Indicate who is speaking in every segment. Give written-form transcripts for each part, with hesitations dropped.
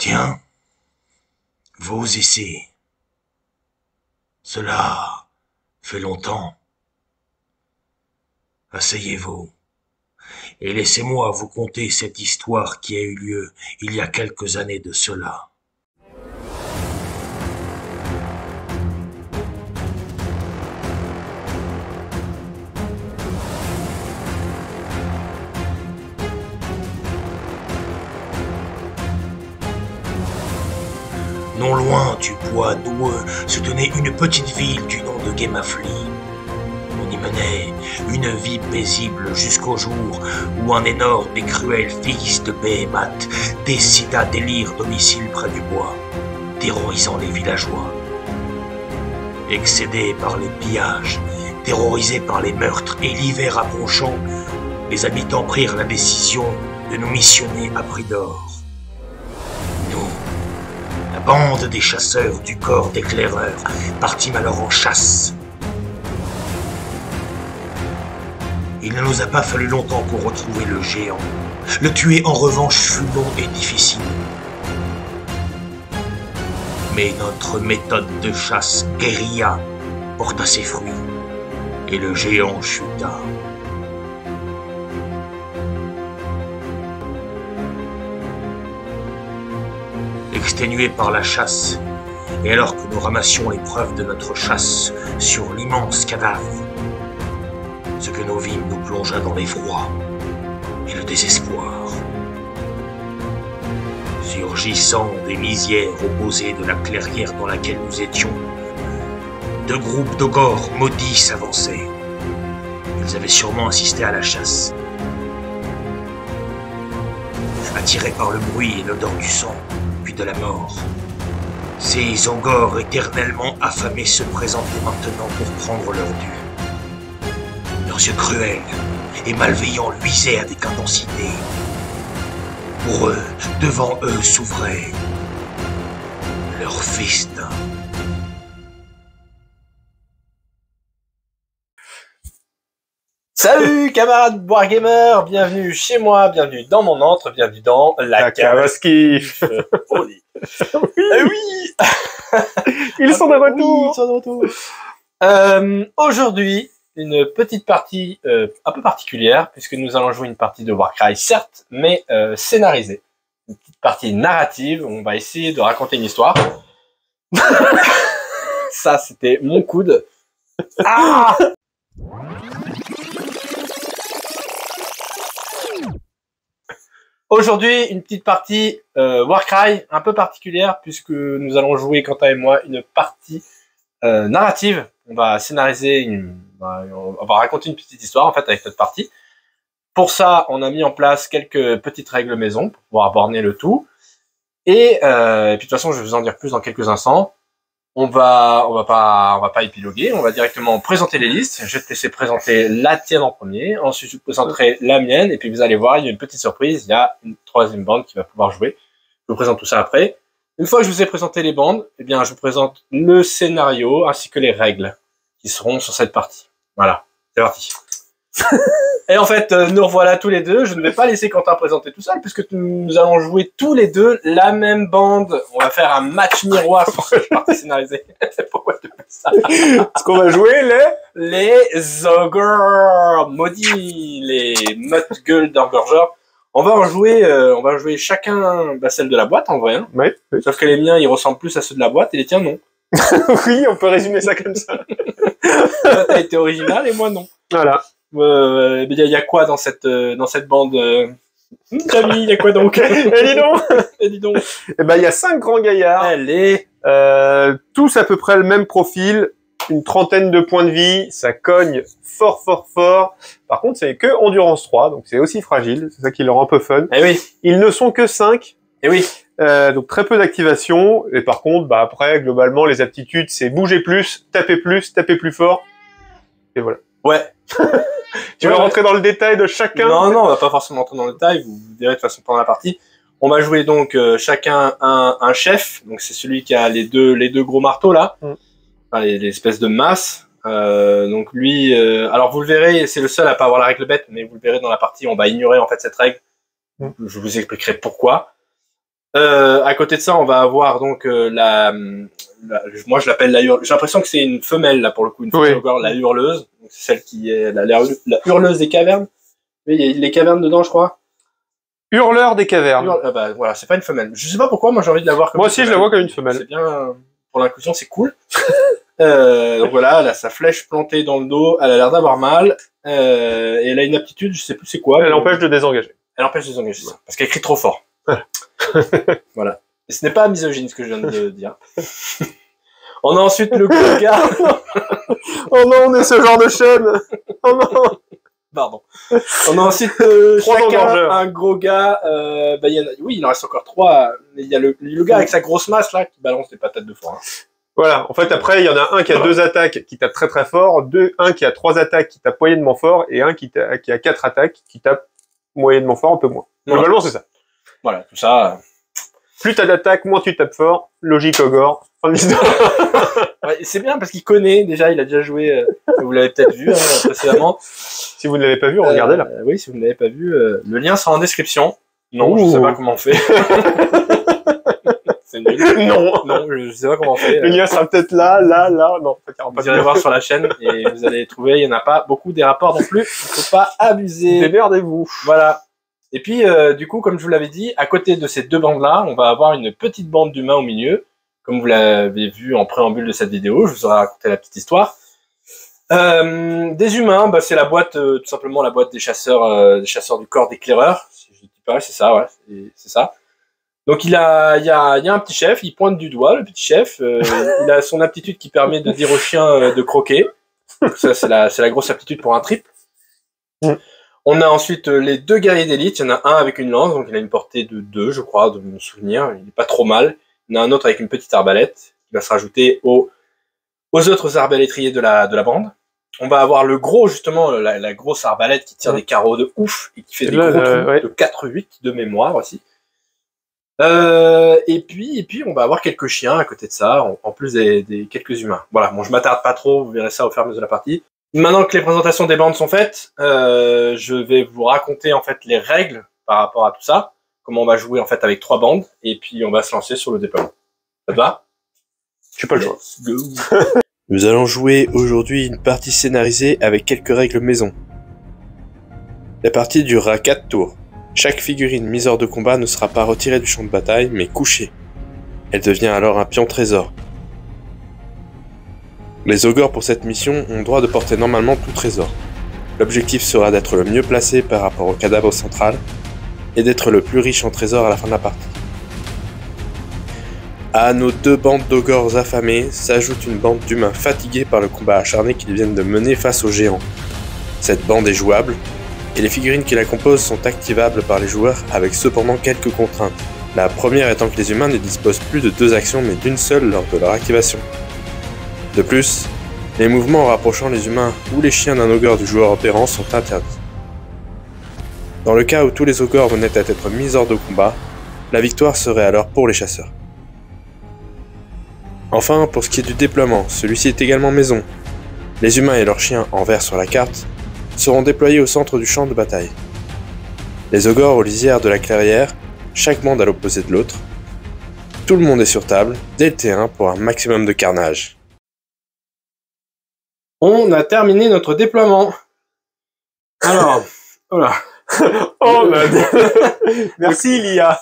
Speaker 1: Tiens, vos essais. Cela fait longtemps. Asseyez-vous et laissez-moi vous conter cette histoire qui a eu lieu il y a quelques années de cela. Non loin du bois noueux se tenait une petite ville du nom de Gemafli. On y menait une vie paisible jusqu'au jour où un énorme et cruel fils de Behemoth décida d'élire domicile près du bois, terrorisant les villageois. Excédés par les pillages, terrorisés par les meurtres et l'hiver approchant, les habitants prirent la décision de nous missionner à prix d'or. Nous, la bande des chasseurs du corps d'éclaireurs, partîmes alors en chasse. Il ne nous a pas fallu longtemps pour retrouver le géant. Le tuer en revanche fut long et difficile. Mais notre méthode de chasse guérilla porta ses fruits, et le géant chuta. Exténués par la chasse, et alors que nous ramassions les preuves de notre chasse sur l'immense cadavre, ce que nous vîmes nous plongea dans l'effroi et le désespoir. Surgissant des lisières opposées de la clairière dans laquelle nous étions, deux groupes d'ogres maudits s'avançaient. Ils avaient sûrement assisté à la chasse. Attirés par le bruit et l'odeur du sang, puis de la mort, ces ogres éternellement affamés se présentaient maintenant pour prendre leur dû. Leurs yeux cruels et malveillants luisaient avec intensité. Pour eux, devant eux s'ouvrait leur festin.
Speaker 2: Salut camarades Wargamers, bienvenue chez moi, bienvenue dans mon antre, bienvenue dans la
Speaker 3: Kawasaki.
Speaker 2: Oui. Oui.
Speaker 3: Ils sont de retour.
Speaker 2: Oui, ils sont de retour. Aujourd'hui, une petite partie un peu particulière, puisque nous allons jouer une partie de Warcry, certes, mais scénarisée. Une petite partie narrative, où on va essayer de raconter une histoire. Ça, c'était mon coude. Ah! Aujourd'hui, une petite partie Warcry un peu particulière, puisque nous allons jouer, Quentin et moi, une partie narrative. On va scénariser, on va raconter une petite histoire en fait avec notre partie. Pour ça, on a mis en place quelques petites règles maison pour pouvoir borner le tout. Et puis de toute façon, je vais vous en dire plus dans quelques instants. On va pas épiloguer, on va directement présenter les listes. Je vais te laisser présenter la tienne en premier, ensuite je te présenterai la mienne, et puis vous allez voir, il y a une petite surprise, il y a une troisième bande qui va pouvoir jouer. Je vous présente tout ça après. Une fois que je vous ai présenté les bandes, eh bien je vous présente le scénario ainsi que les règles qui seront sur cette partie. Voilà, c'est parti. Et en fait, nous revoilà tous les deux. Je ne vais pas laisser Quentin présenter tout seul, puisque nous allons jouer tous les deux la même bande. On va faire un match miroir sur cette partie scénarisée. Pourquoi tu fais ça?
Speaker 3: Est-ce qu'on va jouer
Speaker 2: les ogres maudits, les mutt-gueules d'engorgeurs. On va jouer chacun celle de la boîte en vrai. Hein.
Speaker 3: Oui.
Speaker 2: Sauf que les miens, ils ressemblent plus à ceux de la boîte et les tiens non.
Speaker 3: Oui, on peut résumer ça comme ça.
Speaker 2: Toi, t'as été original et moi non.
Speaker 3: Voilà.
Speaker 2: Il y a quoi dans cette bande Camille, il y a quoi donc?
Speaker 3: Et dis donc. Eh ben, il y a 5 grands gaillards.
Speaker 2: Allez.
Speaker 3: Tous à peu près le même profil. Une trentaine de points de vie. Ça cogne fort. Par contre, c'est que endurance 3. Donc, c'est aussi fragile. C'est ça qui le rend un peu fun.
Speaker 2: Eh oui.
Speaker 3: Ils ne sont que 5.
Speaker 2: Eh oui.
Speaker 3: Donc, très peu d'activation. Et par contre, après, globalement, les aptitudes, c'est bouger plus, taper plus fort. Et voilà.
Speaker 2: Ouais.
Speaker 3: Tu veux rentrer dans le détail de chacun?
Speaker 2: Non, on va pas forcément rentrer dans le détail, vous verrez de toute façon pendant la partie. On va jouer donc chacun un chef, donc c'est celui qui a les deux gros marteaux là, enfin, les espèces de masses. Donc lui, alors vous le verrez, c'est le seul à pas avoir la règle bête, mais vous le verrez dans la partie, on va ignorer en fait cette règle. Je vous expliquerai pourquoi. À côté de ça, on va avoir donc moi je l'appelle la hurleuse. J'ai l'impression que c'est une femelle là pour le coup, une femelle ogre, la hurleuse. Donc, c'est celle qui est la hurleuse des cavernes. Oui, il y a les cavernes dedans, je crois.
Speaker 3: Hurleur des cavernes.
Speaker 2: Bah voilà, c'est pas une femelle. Je sais pas pourquoi, moi j'ai envie de la voir comme
Speaker 3: moi aussi, je la vois comme une femelle.
Speaker 2: C'est bien pour l'inclusion, c'est cool. Donc voilà, elle a sa flèche plantée dans le dos, elle a l'air d'avoir mal. Et elle a une aptitude, je sais plus c'est quoi.
Speaker 3: Elle empêche de désengager.
Speaker 2: Elle empêche de désengager, parce qu'elle crie trop fort. Voilà. Et ce n'est pas misogyne ce que je viens de dire. On a ensuite le gros gars.
Speaker 3: Oh non, on est ce genre de chaîne. Oh non.
Speaker 2: Pardon. On a ensuite chacun un gros gars. Oui, il en reste encore 3. Il y a le gars avec sa grosse masse là qui balance des patates de foin.
Speaker 3: Voilà. En fait, après, il y en a un qui a 2 attaques qui tape très très fort, un qui a 3 attaques qui tape moyennement fort, et un qui a 4 attaques qui tape moyennement fort, un peu moins. Globalement, c'est ça.
Speaker 2: Voilà, tout ça.
Speaker 3: Plus t'as d'attaques, moins tu tapes fort. Logique Ogre. Fin de l'histoire.
Speaker 2: Ouais, c'est bien parce qu'il connaît déjà, il a déjà joué. Vous l'avez peut-être vu précédemment.
Speaker 3: Si vous ne l'avez pas vu, regardez là.
Speaker 2: Oui, si vous ne l'avez pas vu, le lien sera en description. Non, je sais pas comment on fait. C'est nul. Non, je sais pas comment on fait.
Speaker 3: Le lien sera peut-être là. Non,
Speaker 2: vous irez voir sur la chaîne et vous allez trouver. Il y en a pas beaucoup des rapports non plus. Il faut pas abuser.
Speaker 3: Démerdez-vous.
Speaker 2: Voilà. Et puis, du coup, comme je vous l'avais dit, à côté de ces deux bandes-là, on va avoir une petite bande d'humains au milieu. Comme vous l'avez vu en préambule de cette vidéo, je vous aurai raconté la petite histoire. Des humains, bah, c'est la boîte, tout simplement la boîte des chasseurs du corps d'éclaireur. Si je dis pas, c'est ça, ouais, c'est ça. Donc il y a un petit chef, il pointe du doigt, le petit chef. Il a son aptitude qui permet de dire au chien de croquer. Donc ça, c'est la grosse aptitude pour un trip. On a ensuite les deux guerriers d'élite. Il y en a un avec une lance, donc il a une portée de 2, je crois, de mon souvenir. Il n'est pas trop mal. Il y en a un autre avec une petite arbalète qui va se rajouter aux autres arbalétriers de la bande. On va avoir le gros, justement, la grosse arbalète qui tire des carreaux de ouf et qui fait des gros trous de 4-8 de mémoire aussi. Et puis, on va avoir quelques chiens à côté de ça, en plus des quelques humains. Voilà, bon, je m'attarde pas trop, vous verrez ça au fur et à mesure de la partie. Maintenant que les présentations des bandes sont faites, je vais vous raconter en fait les règles par rapport à tout ça, comment on va jouer en fait avec 3 bandes, et puis on va se lancer sur le déploiement. Ça te va?
Speaker 3: Je suis pas le choix.
Speaker 2: Nous allons jouer aujourd'hui une partie scénarisée avec quelques règles maison. La partie durera 4 tours. Chaque figurine mise hors de combat ne sera pas retirée du champ de bataille, mais couchée. Elle devient alors un pion trésor. Les ogres pour cette mission ont droit de porter normalement tout trésor. L'objectif sera d'être le mieux placé par rapport au cadavre central et d'être le plus riche en trésors à la fin de la partie. À nos 2 bandes d'ogres affamés s'ajoute une bande d'humains fatigués par le combat acharné qu'ils viennent de mener face aux géants. Cette bande est jouable, et les figurines qui la composent sont activables par les joueurs avec cependant quelques contraintes. La première étant que les humains ne disposent plus de 2 actions mais d'une seule lors de leur activation. De plus, les mouvements en rapprochant les humains ou les chiens d'un ogre du joueur opérant sont interdits. Dans le cas où tous les ogres venaient à être mis hors de combat, la victoire serait alors pour les chasseurs. Enfin, pour ce qui est du déploiement, celui-ci est également maison. Les humains et leurs chiens en vert sur la carte seront déployés au centre du champ de bataille. Les ogres aux lisières de la clairière, chaque bande à l'opposé de l'autre. Tout le monde est sur table, dès le T1 pour un maximum de carnage. On a terminé notre déploiement. Alors, voilà.
Speaker 3: Oh merci Lia.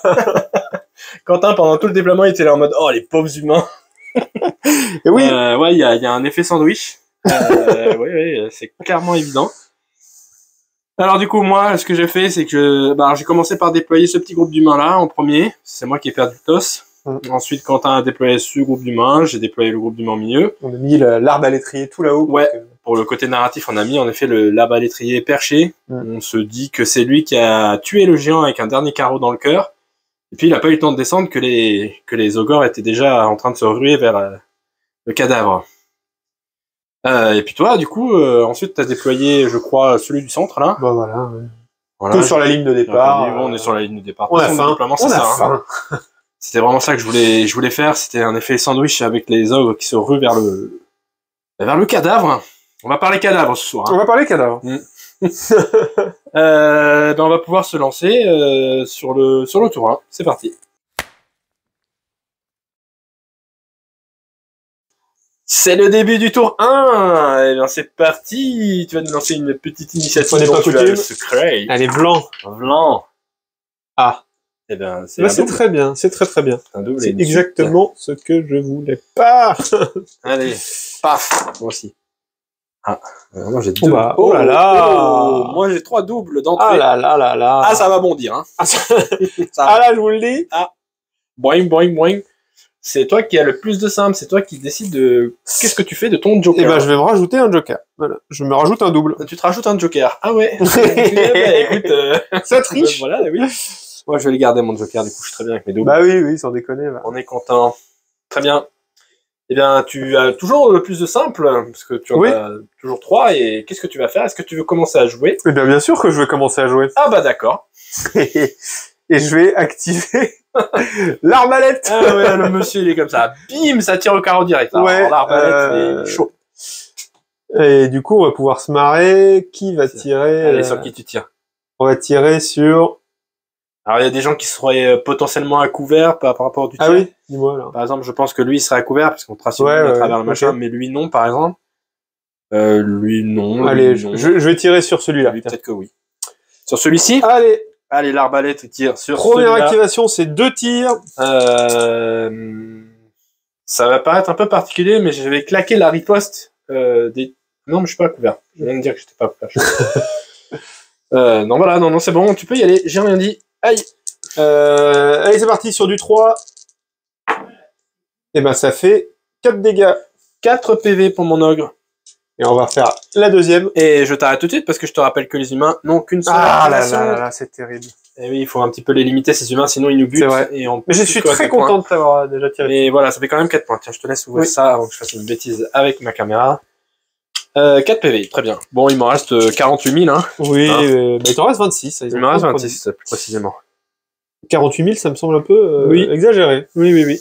Speaker 2: Quentin, pendant tout le déploiement, il était là en mode « Oh, les pauvres humains !»
Speaker 3: Et oui.
Speaker 2: Ouais, il y a un effet sandwich. Oui, c'est clairement évident. Alors du coup, moi, ce que j'ai fait, c'est que j'ai commencé par déployer ce petit groupe d'humains là en premier. C'est moi qui ai perdu le toss. Ensuite, Quentin a déployé ce groupe d'humains. J'ai déployé le groupe d'humains au milieu.
Speaker 3: On a mis l'arbalétrier tout là-haut.
Speaker 2: Ouais. Pour le côté narratif, on a mis en effet l'arbalétrier perché. On se dit que c'est lui qui a tué le géant avec un dernier carreau dans le cœur. Et puis il n'a pas eu le temps de descendre que les ogres étaient déjà en train de se ruer vers le cadavre. Et puis toi, du coup, ensuite t'as déployé, je crois, celui du centre là.
Speaker 3: Bah voilà. Ouais. Voilà, tout sur la ligne de départ.
Speaker 2: On est sur la ligne de départ.
Speaker 3: On a faim.
Speaker 2: C'était vraiment ça que je voulais faire. C'était un effet sandwich avec les ogres qui se ruent vers le cadavre. On va parler cadavre ce soir.
Speaker 3: On va parler cadavre.
Speaker 2: On va pouvoir se lancer sur le tour 1. C'est parti. C'est le début du tour 1. Et bien, c'est parti. Tu vas nous lancer une petite initiative.
Speaker 3: On n'est
Speaker 2: dont
Speaker 3: pas
Speaker 2: tu as
Speaker 3: coutume.
Speaker 2: le secret.
Speaker 3: Allez, blanc.
Speaker 2: Blanc.
Speaker 3: Ah.
Speaker 2: Eh bien, c'est
Speaker 3: Là,
Speaker 2: un
Speaker 3: c'est
Speaker 2: double.
Speaker 3: très bien. C'est très très bien.
Speaker 2: Un double et
Speaker 3: C'est
Speaker 2: une
Speaker 3: exactement ce que je voulais pas.
Speaker 2: Allez, paf, moi aussi. Ah, moi j'ai deux.
Speaker 3: Oh là là.
Speaker 2: Moi j'ai 3 doubles d'entrée.
Speaker 3: Ah là là là là.
Speaker 2: Ah, ça va bondir, hein.
Speaker 3: Ah, ça-
Speaker 2: Ça-
Speaker 3: Ah là, je vous le dis.
Speaker 2: Boing, boing, boing. C'est toi qui as le plus de simples, c'est toi qui décides de qu'est-ce que tu fais de ton joker.
Speaker 3: Eh ben, je vais me rajouter un joker. Voilà. Je me rajoute un double.
Speaker 2: Tu te rajoutes un joker. Ah ouais. Eh ben, écoute,
Speaker 3: Ça triche.
Speaker 2: voilà, oui. Moi je vais les garder mon joker, du coup je suis très bien avec mes doubles.
Speaker 3: Bah oui, oui, sans déconner. Va.
Speaker 2: On est content. Très bien. Eh bien, tu as toujours le plus de simples, parce que tu en
Speaker 3: Oui.
Speaker 2: as toujours 3, et qu'est-ce que tu vas faire? Est-ce que tu veux commencer à jouer?
Speaker 3: Eh bien sûr que je vais commencer à jouer.
Speaker 2: Ah bah d'accord.
Speaker 3: Et je vais activer l'arbalète.
Speaker 2: Ah ouais, le monsieur il est comme ça. Bim, ça tire au carreau direct. Alors,
Speaker 3: Ouais,
Speaker 2: l'arbalète, il est chaud.
Speaker 3: Et du coup, on va pouvoir se marrer. Qui va tirer
Speaker 2: Allez, sur qui tu tires?
Speaker 3: On va tirer sur...
Speaker 2: Alors il y a des gens qui seraient potentiellement à couvert par rapport du tir.
Speaker 3: Ah oui, dis-moi alors.
Speaker 2: Par exemple, je pense que lui il serait à couvert parce qu'on trace une
Speaker 3: Ouais,
Speaker 2: ligne à
Speaker 3: ouais,
Speaker 2: travers le machin,
Speaker 3: ok.
Speaker 2: mais lui non, par exemple. Lui non.
Speaker 3: Allez,
Speaker 2: lui, non.
Speaker 3: je vais tirer sur celui-là.
Speaker 2: Lui peut-être que oui. Sur celui-ci.
Speaker 3: Allez,
Speaker 2: Allez, l'arbalète tire sur
Speaker 3: première
Speaker 2: celui-là.
Speaker 3: activation, c'est 2 tirs.
Speaker 2: Ça va paraître un peu particulier, mais je vais claquer la riposte des... Non, mais je suis pas à couvert. Je viens de dire que j'étais pas à couvert. Non, voilà, non, c'est bon, tu peux y aller. J'ai rien dit. Aïe.
Speaker 3: Allez, c'est parti sur du 3. Et ben, ça fait 4 dégâts.
Speaker 2: 4 PV pour mon ogre.
Speaker 3: Et on va faire la deuxième.
Speaker 2: Et je t'arrête tout de suite parce que je te rappelle que les humains n'ont qu'une seule
Speaker 3: Ah là
Speaker 2: activation.
Speaker 3: là là, c'est terrible.
Speaker 2: Et oui, il faut un petit peu les limiter, ces humains, sinon ils nous butent.
Speaker 3: C'est vrai.
Speaker 2: Et on
Speaker 3: Mais je suis très content de t'avoir déjà tiré.
Speaker 2: Mais voilà, ça fait quand même 4 points. Tiens, je te laisse ouvrir
Speaker 3: Oui.
Speaker 2: ça avant que je fasse une bêtise avec ma caméra. 4 PV, très bien. Bon, il m'en reste 48 000, hein.
Speaker 3: Oui,
Speaker 2: Hein
Speaker 3: mais il t'en reste 26.
Speaker 2: Il m'en reste 26, plus précisément.
Speaker 3: 48 000, ça me semble un peu
Speaker 2: Oui.
Speaker 3: exagéré.
Speaker 2: Oui, oui, oui.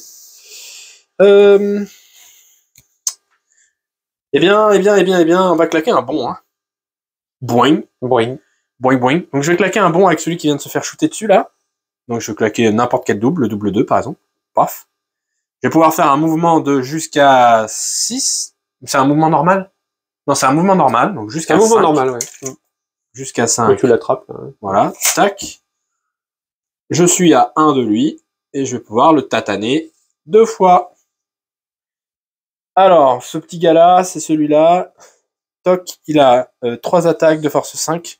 Speaker 2: Eh bien, on va claquer un bon, hein. Boing,
Speaker 3: Boing.
Speaker 2: boing, boing. Donc, je vais claquer un bon avec celui qui vient de se faire shooter dessus, là. Donc, je vais claquer n'importe quel double, le double 2, par exemple. Paf. Je vais pouvoir faire un mouvement de jusqu'à 6. C'est un mouvement normal? Non, c'est un mouvement normal, donc jusqu'à
Speaker 3: Un mouvement
Speaker 2: 5.
Speaker 3: normal, ouais.
Speaker 2: Jusqu'à
Speaker 3: Quand
Speaker 2: 5.
Speaker 3: tu l'attrapes. Là.
Speaker 2: Voilà, tac. Je suis à 1 de lui, et je vais pouvoir le tataner 2 fois. Alors, ce petit gars-là, c'est celui-là. Toc, il a 3 attaques de force 5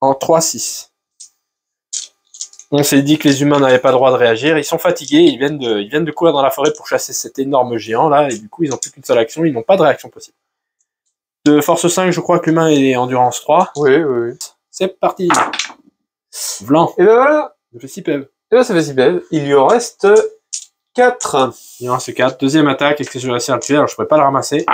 Speaker 2: en 3-6. On s'est dit que les humains n'avaient pas le droit de réagir. Ils sont fatigués, ils viennent de courir dans la forêt pour chasser cet énorme géant-là, et du coup, ils n'ont plus qu'une seule action, ils n'ont pas de réaction possible. De force 5, je crois que l'humain est endurance 3.
Speaker 3: Oui, oui, oui.
Speaker 2: C'est parti. Vlan.
Speaker 3: Et ben voilà.
Speaker 2: Je fais 6 PV.
Speaker 3: Et ben ça fait si belle. Il lui en reste 4.
Speaker 2: Il en reste 4. Deuxième attaque, est-ce que je vais réussir à le tuer? Alors, je ne pourrais pas le ramasser.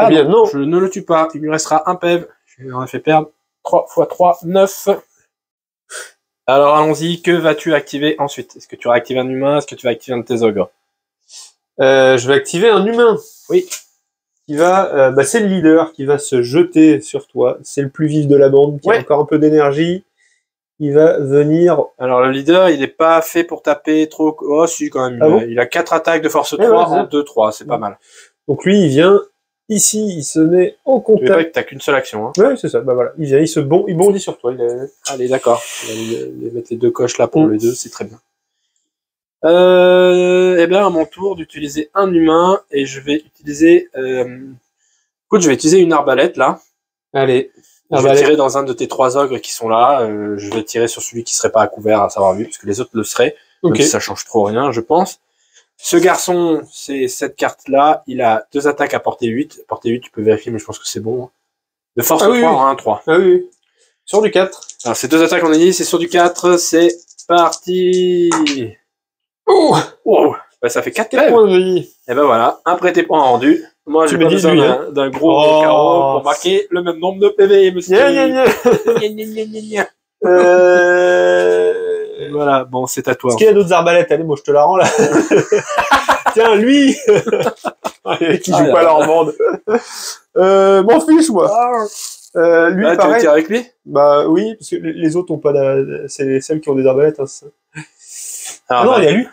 Speaker 3: Eh bien, non.
Speaker 2: Je ne le tue pas. Il lui restera un PV. Je lui en ai fait perdre 3 x 3, 9. Alors, allons-y. Que vas-tu activer ensuite? Est-ce que tu vas activer un humain? Est-ce que tu vas activer un de tes ogres?
Speaker 3: Je vais activer un humain.
Speaker 2: Oui.
Speaker 3: Qui va, c'est le leader qui va se jeter sur toi. C'est le plus vif de la bande, qui
Speaker 2: Ouais.
Speaker 3: a encore un peu d'énergie. Il va venir.
Speaker 2: Alors, le leader, il n'est pas fait pour taper trop... Oh, si, quand même.
Speaker 3: Ah bon
Speaker 2: Il a 4 attaques de force 3
Speaker 3: ouais,
Speaker 2: en
Speaker 3: c'est-
Speaker 2: 2-3. C'est pas mal.
Speaker 3: Donc lui, il vient ici, il se met au
Speaker 2: Tu veux pas
Speaker 3: contact.
Speaker 2: que t'as qu'une seule action, hein.
Speaker 3: Ouais, c'est ça. Bah voilà. Il vient, il bondit sur toi.
Speaker 2: Allez, d'accord. On va les mettre les 2 coches là pour les 2, c'est très bien. Eh bien, à mon tour d'utiliser un humain, et je vais utiliser... Écoute, je vais utiliser une arbalète, là.
Speaker 3: Allez.
Speaker 2: Je vais tirer dans un de tes 3 ogres qui sont là. Je vais tirer sur celui qui serait pas à couvert, à savoir lui, puisque les autres le seraient.
Speaker 3: Ok.
Speaker 2: Même si ça change trop rien, je pense. Ce garçon, c'est cette carte-là. Il a 2 attaques à portée 8. Portée 8, tu peux vérifier, mais je pense que c'est bon. De force
Speaker 3: Ah
Speaker 2: 3
Speaker 3: oui, oui.
Speaker 2: en 1-3.
Speaker 3: Ah oui, oui. Sur du 4.
Speaker 2: Alors, ces 2 attaques, on a dit, c'est sur du 4. C'est parti.
Speaker 3: Oh,
Speaker 2: Wow. Bah, ça fait 4
Speaker 3: 4
Speaker 2: PV.
Speaker 3: points de vie.
Speaker 2: Et ben voilà, un prêté point rendu. Moi,
Speaker 3: Tu
Speaker 2: j'ai
Speaker 3: me
Speaker 2: pas
Speaker 3: dis
Speaker 2: besoin
Speaker 3: lui, hein.
Speaker 2: d'un gros
Speaker 3: Oh.
Speaker 2: carreau pour marquer le même nombre de PV, monsieur.
Speaker 3: Gna, gna, gna.
Speaker 2: Gna, gna, gna, gna, gna.
Speaker 3: Euh...
Speaker 2: Voilà, bon, c'est à toi.
Speaker 3: Est-ce qu'il y a d'autres arbalètes? Allez, moi je te la rends là. Tiens, lui qui joue
Speaker 2: Ah,
Speaker 3: pas
Speaker 2: là.
Speaker 3: leur bande. M'en fiche, moi. Lui,
Speaker 2: Ah, tu veux
Speaker 3: pareil.
Speaker 2: tirer avec lui?
Speaker 3: Bah oui, parce que les autres ont pas c'est celles qui ont des arbalètes. Hein, c'est ça. Ah
Speaker 2: Alors,
Speaker 3: non,
Speaker 2: bah,
Speaker 3: il y a lui.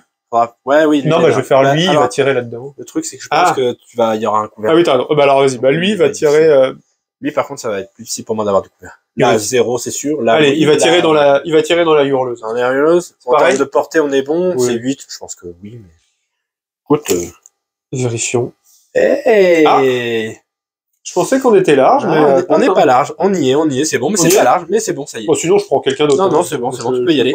Speaker 2: Ouais, oui.
Speaker 3: Non, bah je vais faire lui, il
Speaker 2: alors,
Speaker 3: va tirer là-dedans.
Speaker 2: le truc, c'est que je pense que il y aura un couvert.
Speaker 3: Ah oui, t'as raison. Bah alors vas-y, bah lui va tirer...
Speaker 2: Lui, par contre, ça va être plus difficile pour moi d'avoir du couvert.
Speaker 3: Oui.
Speaker 2: Là, 0, c'est sûr. Là,
Speaker 3: Allez,
Speaker 2: oui,
Speaker 3: il va tirer
Speaker 2: là,
Speaker 3: dans la hurleuse.
Speaker 2: dans les hurleuses. En
Speaker 3: Pareil.
Speaker 2: termes de portée, on est bon.
Speaker 3: Oui.
Speaker 2: C'est 8. Je pense que oui. Mais... Écoute.
Speaker 3: Vérifions.
Speaker 2: Hey.
Speaker 3: Je pensais qu'on était large, mais...
Speaker 2: on n'est pas large. On y est. C'est bon, mais c'est pas large. Mais c'est bon, ça y est.
Speaker 3: Bon, sinon, je prends quelqu'un d'autre.
Speaker 2: Non, c'est bon, tu peux y aller.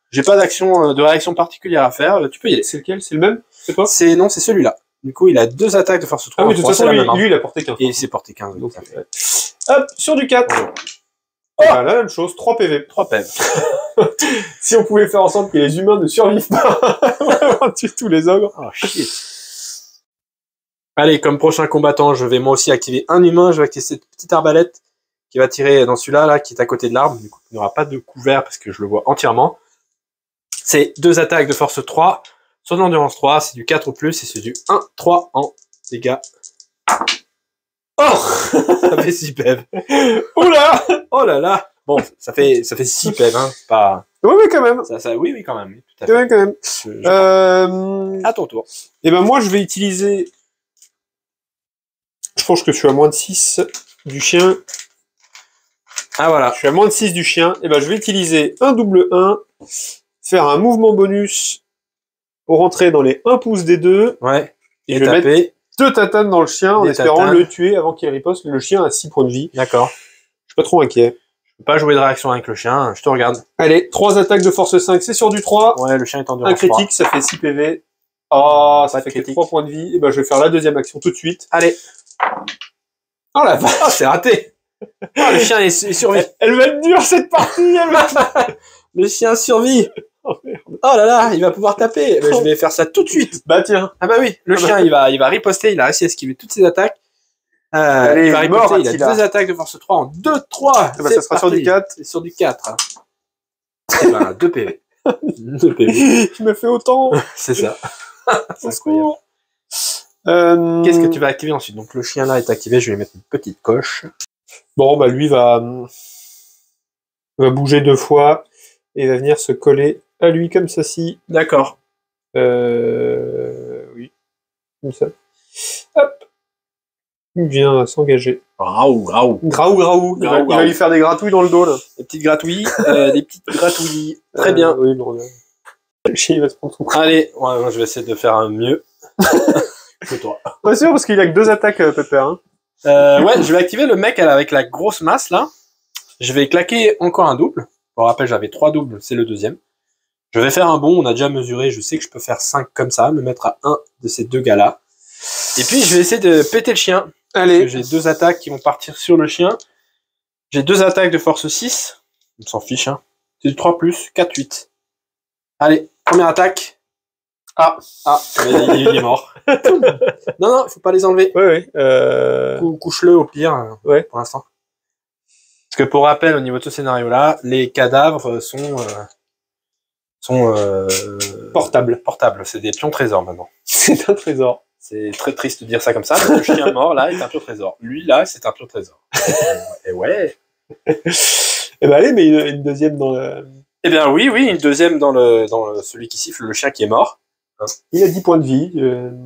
Speaker 2: J'ai pas de réaction particulière à faire. Tu peux y aller.
Speaker 3: C'est lequel? C'est le même? C'est toi?
Speaker 2: Non, c'est celui-là. Du coup, il a 2 attaques de force 3.
Speaker 3: Ah oui, de toute façon, lui, il a porté 15.
Speaker 2: Et il s'est porté 15.
Speaker 3: Donc, ça fait... Hop, sur du 4. Oh bah, la même chose, 3 PV.
Speaker 2: 3 PV.
Speaker 3: Si on pouvait faire en sorte que les humains ne survivent pas, on tue tous les ogres.
Speaker 2: Oh, shit. Allez, comme prochain combattant, je vais moi aussi activer un humain. Je vais activer cette petite arbalète qui va tirer dans celui-là, là, qui est à côté de l'arbre. Du coup, il n'y aura pas de couvert parce que je le vois entièrement. C'est 2 attaques de force 3. Sur de l'endurance 3, c'est du 4 ou plus et c'est du 1-3 en dégâts. Oh ça fait 6 PV.
Speaker 3: Oula.
Speaker 2: Oh là là. Bon, ça fait 6 PV, hein. Pas...
Speaker 3: Oui, mais quand même.
Speaker 2: Oui, quand même. Tout à fait.
Speaker 3: Quand même.
Speaker 2: À ton tour.
Speaker 3: Et ben moi, je vais utiliser... Je pense que je suis à moins de 6 du chien.
Speaker 2: Ah voilà.
Speaker 3: Je suis à moins de 6 du chien. Et ben je vais utiliser un double 1, faire un mouvement bonus pour rentrer dans les 1 pouce des deux.
Speaker 2: Ouais.
Speaker 3: Et je vais mettre 2 tatanes dans le chien en espérant le tuer avant qu'il riposte. Le chien a 6 points de vie.
Speaker 2: D'accord.
Speaker 3: Je suis pas trop inquiet.
Speaker 2: Je peux pas jouer de réaction avec le chien, je te regarde.
Speaker 3: Allez, 3 attaques de force 5, c'est sur du 3.
Speaker 2: Ouais, le chien est en endurance
Speaker 3: un critique,
Speaker 2: 3.
Speaker 3: Ça fait 6 PV. Oh, ça fait que
Speaker 2: critique.
Speaker 3: 3 points de vie. Et ben je vais faire la deuxième action tout de suite.
Speaker 2: Allez.
Speaker 3: Oh la vache.
Speaker 2: Oh, c'est raté. Oh, le chien est survit.
Speaker 3: Elle va être dure cette partie.
Speaker 2: Le chien survit.
Speaker 3: Oh merde.
Speaker 2: Oh là là, il va pouvoir taper. Mais je vais faire ça tout de suite.
Speaker 3: Bah tiens.
Speaker 2: Ah bah oui, le chien il va riposter, il a réussi à esquiver toutes ses attaques.
Speaker 3: Allez,
Speaker 2: il va riposter,
Speaker 3: mort,
Speaker 2: il a
Speaker 3: Attila.
Speaker 2: 2 attaques de force 3 en 2-3.
Speaker 3: Bah, ça sera sur du 4.
Speaker 2: C'est sur du 4. Et ben, 2 PV. 2 PV.
Speaker 3: Il me fait autant.
Speaker 2: C'est ça. C'est
Speaker 3: Au
Speaker 2: incroyable.
Speaker 3: secours.
Speaker 2: Qu'est-ce que tu vas activer ensuite? Donc le chien là est activé, je vais lui mettre une petite coche.
Speaker 3: Bon, bah lui va bouger 2 fois et va venir se coller à lui comme ceci.
Speaker 2: D'accord.
Speaker 3: Oui. Comme ça. Hop. Il vient s'engager.
Speaker 2: Raou.
Speaker 3: Graou. Il va lui faire des gratouilles dans le dos, là.
Speaker 2: Des petites gratouilles. Des petites gratouilles. Très bien.
Speaker 3: Oui, bon, le chien, il va se prendre son coup.
Speaker 2: Allez, ouais, moi je vais essayer de faire un mieux que toi.
Speaker 3: Pas sûr, parce qu'il a que 2 attaques, Pépère. Hein.
Speaker 2: Ouais, je vais activer le mec avec la grosse masse, là. Je vais claquer encore un double. Pour rappel, j'avais 3 doubles, c'est le deuxième. Je vais faire un bond, on a déjà mesuré, je sais que je peux faire 5 comme ça, me mettre à un de ces 2 gars-là. Et puis, je vais essayer de péter le chien.
Speaker 3: Allez.
Speaker 2: J'ai 2 attaques qui vont partir sur le chien. J'ai 2 attaques de force 6. On s'en fiche, hein. C'est du 3+, 4, 8. Allez, première attaque. Ah, mais il est mort. Non, il faut pas les enlever.
Speaker 3: Ouais.
Speaker 2: Couche-le au pire,
Speaker 3: Ouais.
Speaker 2: pour l'instant. Parce que pour rappel, au niveau de ce scénario-là, les cadavres sont
Speaker 3: Portable.
Speaker 2: portables. C'est des pions trésors maintenant.
Speaker 3: C'est un trésor.
Speaker 2: C'est très triste de dire ça comme ça, mais le chien mort, là, est un pion trésor. Lui, là, c'est un pion trésor. Et ouais.
Speaker 3: Eh ben allez, mais une deuxième dans le...
Speaker 2: Eh bien oui, une deuxième dans celui qui siffle, le chien qui est mort.
Speaker 3: Il a 10 points de vie.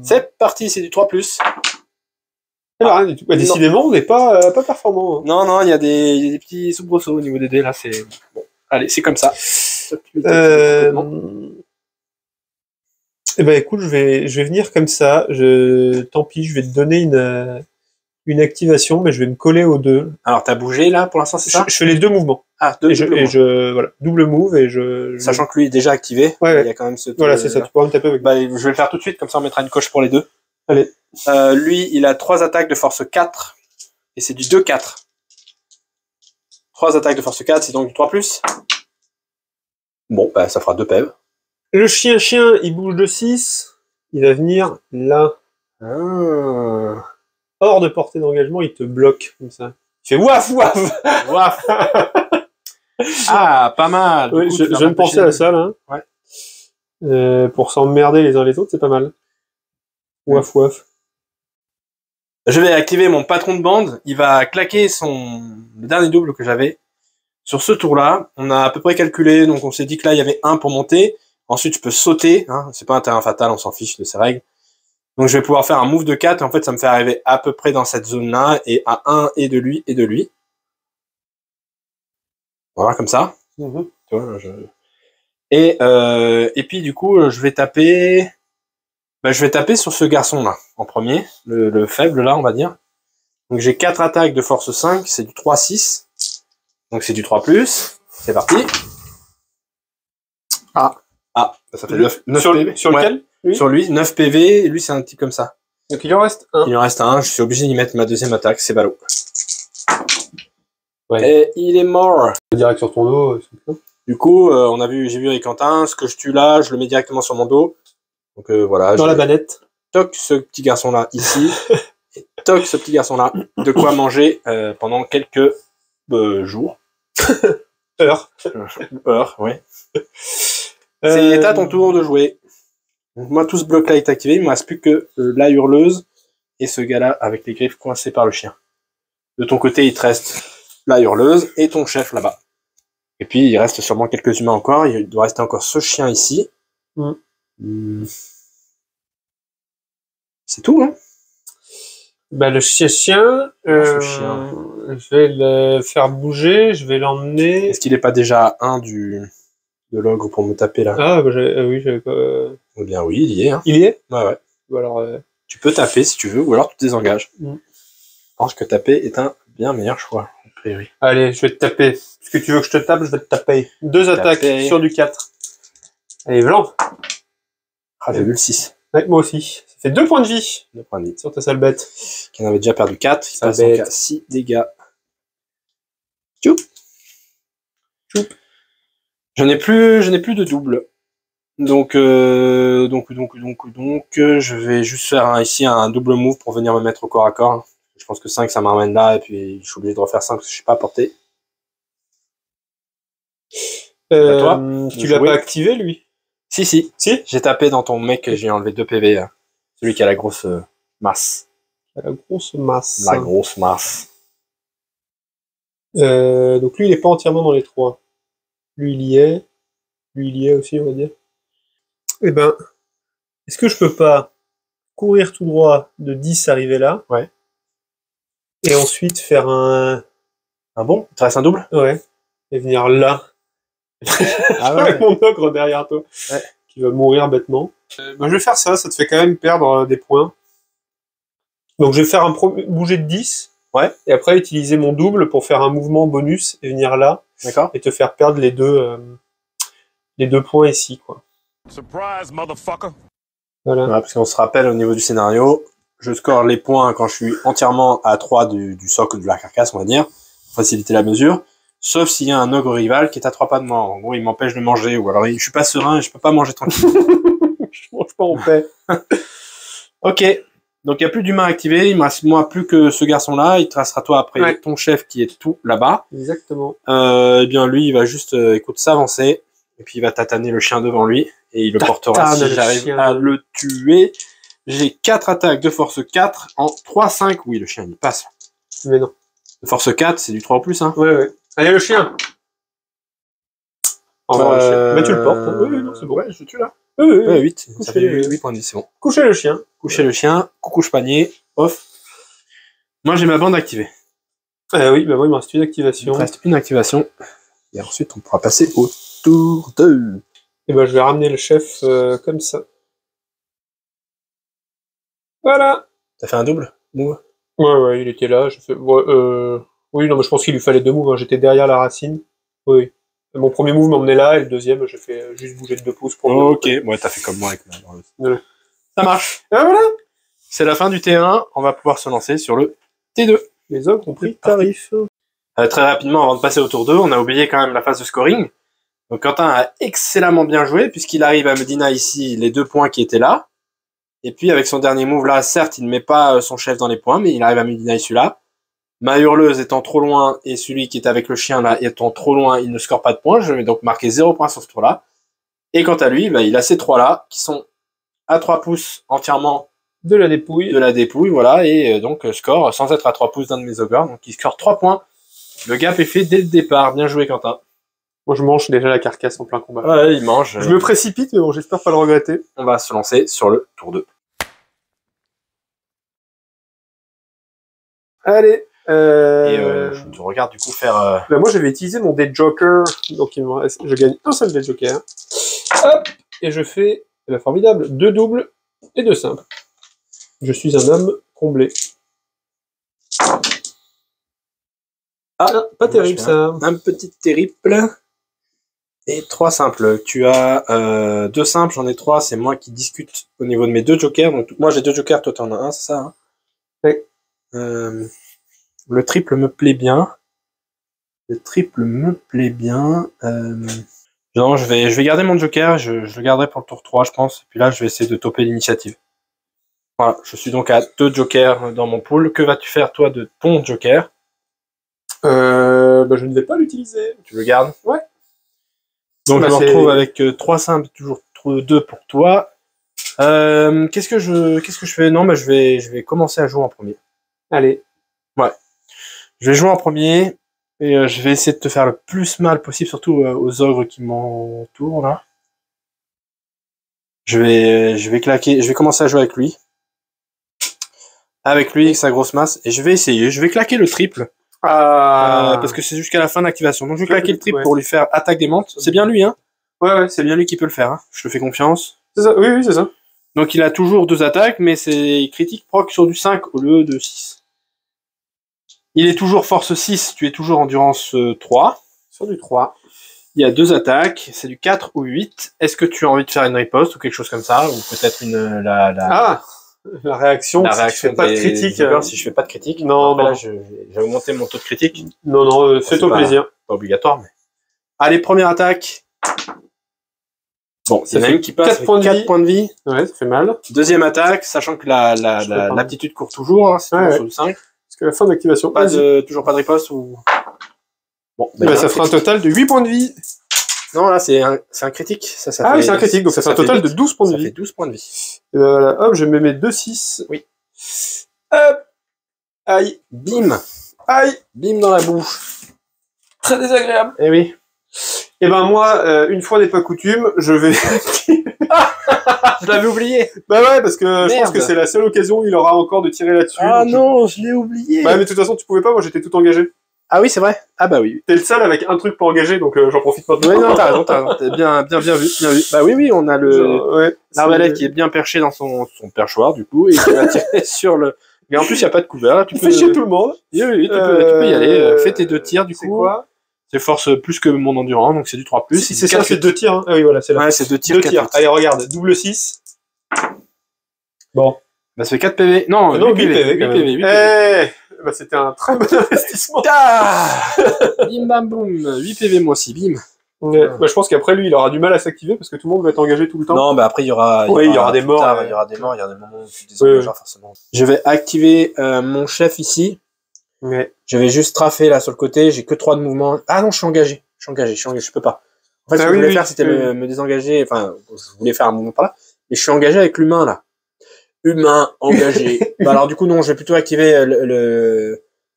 Speaker 2: C'est parti, c'est du 3+.
Speaker 3: Eh ben, rien du tout. Bah, décidément, on n'est pas performant. Hein.
Speaker 2: Non, il y a des petits soubresauts au niveau des dés, là, c'est... Bon, allez, c'est comme ça.
Speaker 3: Eh ben écoute, je vais venir comme ça. Tant pis, je vais te donner une activation, mais je vais me coller aux 2.
Speaker 2: Alors, t'as bougé, là, pour l'instant, c'est ça?
Speaker 3: Je fais les 2 mouvements.
Speaker 2: Ah, 2
Speaker 3: voilà, double move et
Speaker 2: Sachant que lui est déjà activé,
Speaker 3: Ouais.
Speaker 2: il y a quand même ce...
Speaker 3: Voilà, c'est ça, tu pourras me taper avec.
Speaker 2: Bah, je vais le faire tout de suite, comme ça on mettra une coche pour les 2.
Speaker 3: Allez.
Speaker 2: Lui, il a 3 attaques de force 4, et c'est du 2-4. 3 attaques de force 4, c'est donc du 3+. Bon, bah ça fera 2 PEV.
Speaker 3: Le chien, il bouge de 6. Il va venir là. Hors de portée d'engagement, il te bloque comme ça. Il fait waf.
Speaker 2: Waf. Ah, pas mal.
Speaker 3: Oui, je viens de penser à ça, là.
Speaker 2: Ouais.
Speaker 3: Pour s'emmerder les uns les autres, c'est pas mal. Waf.
Speaker 2: Je vais activer mon patron de bande. Il va claquer le dernier double que j'avais. Sur ce tour-là, on a à peu près calculé, donc on s'est dit que là, il y avait 1 pour monter. Ensuite, je peux sauter. Hein, c'est pas un terrain fatal, on s'en fiche de ces règles. Donc, je vais pouvoir faire un move de 4. En fait, ça me fait arriver à peu près dans cette zone-là et à 1 et de lui et de lui. Voilà, comme ça. Tu vois, et puis, du coup, je vais taper... Ben, je vais taper sur ce garçon-là, en premier. Le faible, là, on va dire. Donc, j'ai 4 attaques de force 5. C'est du 3-6. Donc, c'est du 3+. C'est parti. Ah, ça fait 9 PV.
Speaker 3: Sur lequel
Speaker 2: Sur lui, 9 PV, et lui c'est un type comme ça.
Speaker 3: Donc il en reste un.
Speaker 2: Il en reste un, je suis obligé d'y mettre ma deuxième attaque, c'est ballot.
Speaker 3: Ouais.
Speaker 2: Et il est mort.
Speaker 3: Direct sur ton dos.
Speaker 2: Du coup, j'ai vu avec Quentin, ce que je tue là, je le mets directement sur mon dos. Donc voilà.
Speaker 3: Dans la banette.
Speaker 2: Toc ce petit garçon là ici, et toc ce petit garçon là. De quoi manger pendant quelques jours.
Speaker 3: Heures,
Speaker 2: oui. C'est à ton tour de jouer. Moi, tout ce bloc-là est activé. Il me reste plus que la hurleuse et ce gars-là avec les griffes coincées par le chien. De ton côté, il te reste la hurleuse et ton chef là-bas. Et puis, il reste sûrement quelques humains encore. Il doit rester encore ce chien ici. C'est tout, hein?
Speaker 3: Bah, le chien, je vais le faire bouger, je vais l'emmener.
Speaker 2: Est-ce qu'il est pas déjà à 1 de l'ogre pour me taper là?
Speaker 3: Ah, bah, oui, j'avais pas...
Speaker 2: Eh bien oui, il y est. Hein.
Speaker 3: Il y est?
Speaker 2: Ouais.
Speaker 3: Ou alors,
Speaker 2: tu peux taper si tu veux, ou alors tu te désengages. Je pense que taper est un bien meilleur choix, a priori.
Speaker 3: Allez, je vais te taper. Est-ce que tu veux que je te tape? Je vais te taper. 2 attaques sur du 4. Allez, blanc.
Speaker 2: Ah, j'ai vu le 6.
Speaker 3: Ouais, moi aussi. Ça fait 2 points de vie.
Speaker 2: 2 points de vie.
Speaker 3: Sur ta sale bête.
Speaker 2: Qui en avait déjà perdu 4. Il passe donc à 6 dégâts. Tchoup. Je n'ai plus de double. Donc, je vais juste faire ici un double move pour venir me mettre au corps à corps. Je pense que 5, ça m'amène là, et puis je suis obligé de refaire 5 parce que je suis pas à portée.
Speaker 3: Toi, tu l'as pas activé, lui?
Speaker 2: Si. J'ai tapé dans ton mec et j'ai enlevé 2 PV. Hein. Celui qui a la grosse masse.
Speaker 3: La grosse masse.
Speaker 2: La grosse masse.
Speaker 3: Donc lui, il est pas entièrement dans les 3. Lui, il y est. Lui, il y est aussi, on va dire. Eh ben, est-ce que je peux pas courir tout droit de 10 arriver là?
Speaker 2: Ouais.
Speaker 3: Et ensuite faire un
Speaker 2: bon? Il te reste un double?
Speaker 3: Ouais. Et venir là. Avec mon ogre derrière toi.
Speaker 2: Ouais.
Speaker 3: Qui va mourir bêtement. Ben, je vais faire ça te fait quand même perdre des points. Donc je vais faire un bouger de 10.
Speaker 2: Ouais.
Speaker 3: Et après utiliser mon double pour faire un mouvement bonus et venir là.
Speaker 2: D'accord.
Speaker 3: Et te faire perdre les deux points ici, quoi.
Speaker 4: Surprise, motherfucker.
Speaker 3: Voilà.
Speaker 2: Parce qu'on se rappelle au niveau du scénario, je score les points quand je suis entièrement à 3 du socle de la carcasse, on va dire, pour faciliter la mesure, sauf s'il y a un ogre rival qui est à 3 pas de moi. En gros, il m'empêche de manger, ou alors je suis pas serein et je peux pas manger tranquille.
Speaker 3: Je mange pas en paix.
Speaker 2: Ok. Donc il n'y a plus d'humains activés, il me reste moi plus que ce garçon-là, il te restera toi après ton chef qui est tout là-bas.
Speaker 3: Exactement.
Speaker 2: Eh bien lui, il va juste, s'avancer, et puis il va tataner le chien devant lui, et il le portera si j'arrive à le tuer. J'ai 4 attaques de force 4 en 3-5. Oui, le chien, il passe.
Speaker 3: Mais non.
Speaker 2: De force 4, c'est du 3 en plus, hein.
Speaker 3: Ouais. Allez, le chien. Au revoir, le chien. Mais tu le portes, hein. Oui, non, c'est bon.
Speaker 2: Ouais, je le tue là.
Speaker 3: Oui.
Speaker 2: Ouais, 8. Ça fait 8 points de vie, c'est bon.
Speaker 3: Couchez le chien.
Speaker 2: Coucher le chien, coucouche panier, off. Moi, j'ai ma bande activée.
Speaker 3: Oui, bah moi, il me reste une activation.
Speaker 2: Il me reste une activation. Et ensuite, on pourra passer au tour 2.
Speaker 3: Et ben, je vais ramener le chef comme ça. Voilà.
Speaker 2: T'as fait un double move?
Speaker 3: Ouais, il était là. Oui, non, mais je pense qu'il lui fallait 2 moves. Hein. J'étais derrière la racine. Oui. Mon premier move m'emmenait là, et le deuxième, j'ai fait juste bouger de 2 pouces pour...
Speaker 2: Ok, ouais, t'as fait comme moi avec ma...
Speaker 3: Ouais.
Speaker 2: Ça marche.
Speaker 3: Et voilà.
Speaker 2: C'est la fin du T1, on va pouvoir se lancer sur le T2.
Speaker 3: Les ogres ont pris tarif.
Speaker 2: Très rapidement, avant de passer au tour 2, on a oublié quand même la phase de scoring. Donc Quentin a excellemment bien joué, puisqu'il arrive à Medina ici les 2 points qui étaient là. Et puis avec son dernier move là, certes, il ne met pas son chef dans les points, mais il arrive à Medina celui-là. Ma hurleuse étant trop loin, et celui qui est avec le chien là étant trop loin, il ne score pas de points. Je vais donc marquer 0 points sur ce tour-là. Et quant à lui, bah, il a ces 3 là, qui sont à 3 pouces entièrement
Speaker 3: de la dépouille,
Speaker 2: voilà, et donc score sans être à 3 pouces d'un de mes ogres, donc il score 3 points. Le gap est fait dès le départ. Bien joué, Quentin.
Speaker 3: Moi, je mange déjà la carcasse en plein combat.
Speaker 2: Ouais, il mange.
Speaker 3: Je me précipite, mais bon, j'espère pas le regretter.
Speaker 2: On va se lancer sur le tour 2.
Speaker 3: Allez.
Speaker 2: Je te regarde du coup faire...
Speaker 3: Bah, moi, j'avais utilisé mon Dead Joker, donc je gagne un seul Dead Joker. Hop, et je fais la formidable 2 doubles et 2 simples. Je suis un homme comblé. Ah, pas terrible ça.
Speaker 2: Un petit terrible. Et 3 simples. Tu as 2 simples, j'en ai 3. C'est moi qui discute au niveau de mes 2 jokers. Donc moi j'ai 2 jokers, toi t'en as un, c'est ça hein?
Speaker 3: Oui.
Speaker 2: Le triple me plaît bien. Le triple me plaît bien. Non, je vais garder mon joker. Je le garderai pour le tour 3, je pense. Et puis là, je vais essayer de topper l'initiative. Voilà, je suis donc à 2 jokers dans mon pool. Que vas-tu faire, toi, de ton joker?
Speaker 3: Bah, je ne vais pas l'utiliser.
Speaker 2: Tu le gardes?
Speaker 3: Ouais.
Speaker 2: Donc
Speaker 3: Bah,
Speaker 2: je me retrouve avec 3 simples, toujours 2 pour toi. Qu'est-ce que je fais? Non, bah, je vais commencer à jouer en premier.
Speaker 3: Allez.
Speaker 2: Ouais. Je vais jouer en premier. Et je vais essayer de te faire le plus mal possible, surtout aux ogres qui m'entourent, là. Je vais commencer à jouer avec lui. Avec lui, avec sa grosse masse. Et je vais claquer le triple. Parce que c'est jusqu'à la fin d'activation. Donc je vais claquer le triple pour lui faire attaque démente. C'est bien lui, hein?
Speaker 3: Ouais.
Speaker 2: C'est bien lui qui peut le faire, hein. Je te fais confiance.
Speaker 3: C'est ça. Oui, c'est ça.
Speaker 2: Donc il a toujours 2 attaques, mais c'est critique proc sur du 5 au lieu de 6. Il est toujours force 6, tu es toujours endurance 3.
Speaker 3: Sur du 3.
Speaker 2: Il y a 2 attaques, c'est du 4 ou 8. Est-ce que tu as envie de faire une riposte ou quelque chose comme ça? Ou peut-être
Speaker 3: la réaction,
Speaker 2: la
Speaker 3: si
Speaker 2: réaction
Speaker 3: je fais pas de critique.
Speaker 2: Si je fais pas de critique.
Speaker 3: Non,
Speaker 2: après,
Speaker 3: non.
Speaker 2: Là, j'ai augmenté mon taux de critique.
Speaker 3: Non, fais-toi plaisir.
Speaker 2: Pas obligatoire, mais... Allez, première attaque. Bon, c'est une qui passe
Speaker 3: 4
Speaker 2: points de vie.
Speaker 3: Ouais, ça fait mal.
Speaker 2: Deuxième attaque, sachant que l'aptitude court toujours, hein, c'est toujours sur le 5.
Speaker 3: Parce que la fin d'activation.
Speaker 2: Toujours pas de riposte ou... Bon,
Speaker 3: ça fera un total de 8 points de vie.
Speaker 2: Non, là, c'est un critique. Ça
Speaker 3: oui, c'est un critique, donc ça fait un total de 12 points de vie.
Speaker 2: Ça fait 12 points de vie.
Speaker 3: Et voilà, hop, je mets mes 2-6.
Speaker 2: Oui.
Speaker 3: Hop. Aïe.
Speaker 2: Bim.
Speaker 3: Aïe.
Speaker 2: Bim dans la bouche.
Speaker 3: Très désagréable.
Speaker 2: Eh oui.
Speaker 3: Et ben moi, une fois n'est pas coutume, je vais...
Speaker 2: Je l'avais oublié.
Speaker 3: Bah ouais, parce que je pense que c'est la seule occasion où il aura encore de tirer là-dessus.
Speaker 2: Ah non, je l'ai oublié.
Speaker 3: Bah mais de toute façon, tu pouvais pas, moi j'étais tout engagé.
Speaker 2: Ah oui, c'est vrai. Ah bah oui.
Speaker 3: T'es le seul avec un truc pas engagé, donc j'en profite maintenant.
Speaker 2: Ouais, non, t'as raison. T'as bien vu, bien vu. Bah oui, on a l'arbalète qui est bien perché dans son perchoir, du coup, et qui va tirer sur le... Mais en plus, il n'y a pas de couvert.
Speaker 3: Tu peux chier tout le monde.
Speaker 2: Oui, tu peux y aller. Fais tes 2 tirs, du coup.
Speaker 3: C'est quoi?
Speaker 2: C'est force plus que mon endurant, donc c'est du 3+.
Speaker 3: C'est ça, c'est 2 tirs. Hein. Ah oui, voilà, c'est là.
Speaker 2: Ouais, c'est 2 tirs.
Speaker 3: 2 tirs. Allez, regarde, double 6. Bon.
Speaker 2: Bah, ça fait 4 PV. Non, 8 PV.
Speaker 3: Bah, c'était un très bon investissement.
Speaker 2: Bim, bam, boum. 8 PV, moi aussi, bim.
Speaker 3: Ouais. Bah, je pense qu'après, lui, il aura du mal à s'activer parce que tout le monde va être engagé tout le temps.
Speaker 2: Non, bah après, il y aura
Speaker 3: des morts.
Speaker 2: Il y aura des morts, il y a des moments où tu désengageras forcément. Je vais activer mon chef ici.
Speaker 3: Ouais.
Speaker 2: Je vais juste trafer là sur le côté, j'ai que 3 de mouvement. Ah non, je suis engagé, je peux pas. En fait, ce que je voulais faire, c'était me désengager, enfin, je voulais faire un mouvement par là, mais je suis engagé avec l'humain là. Humain, engagé. Bah alors du coup, non, je vais plutôt activer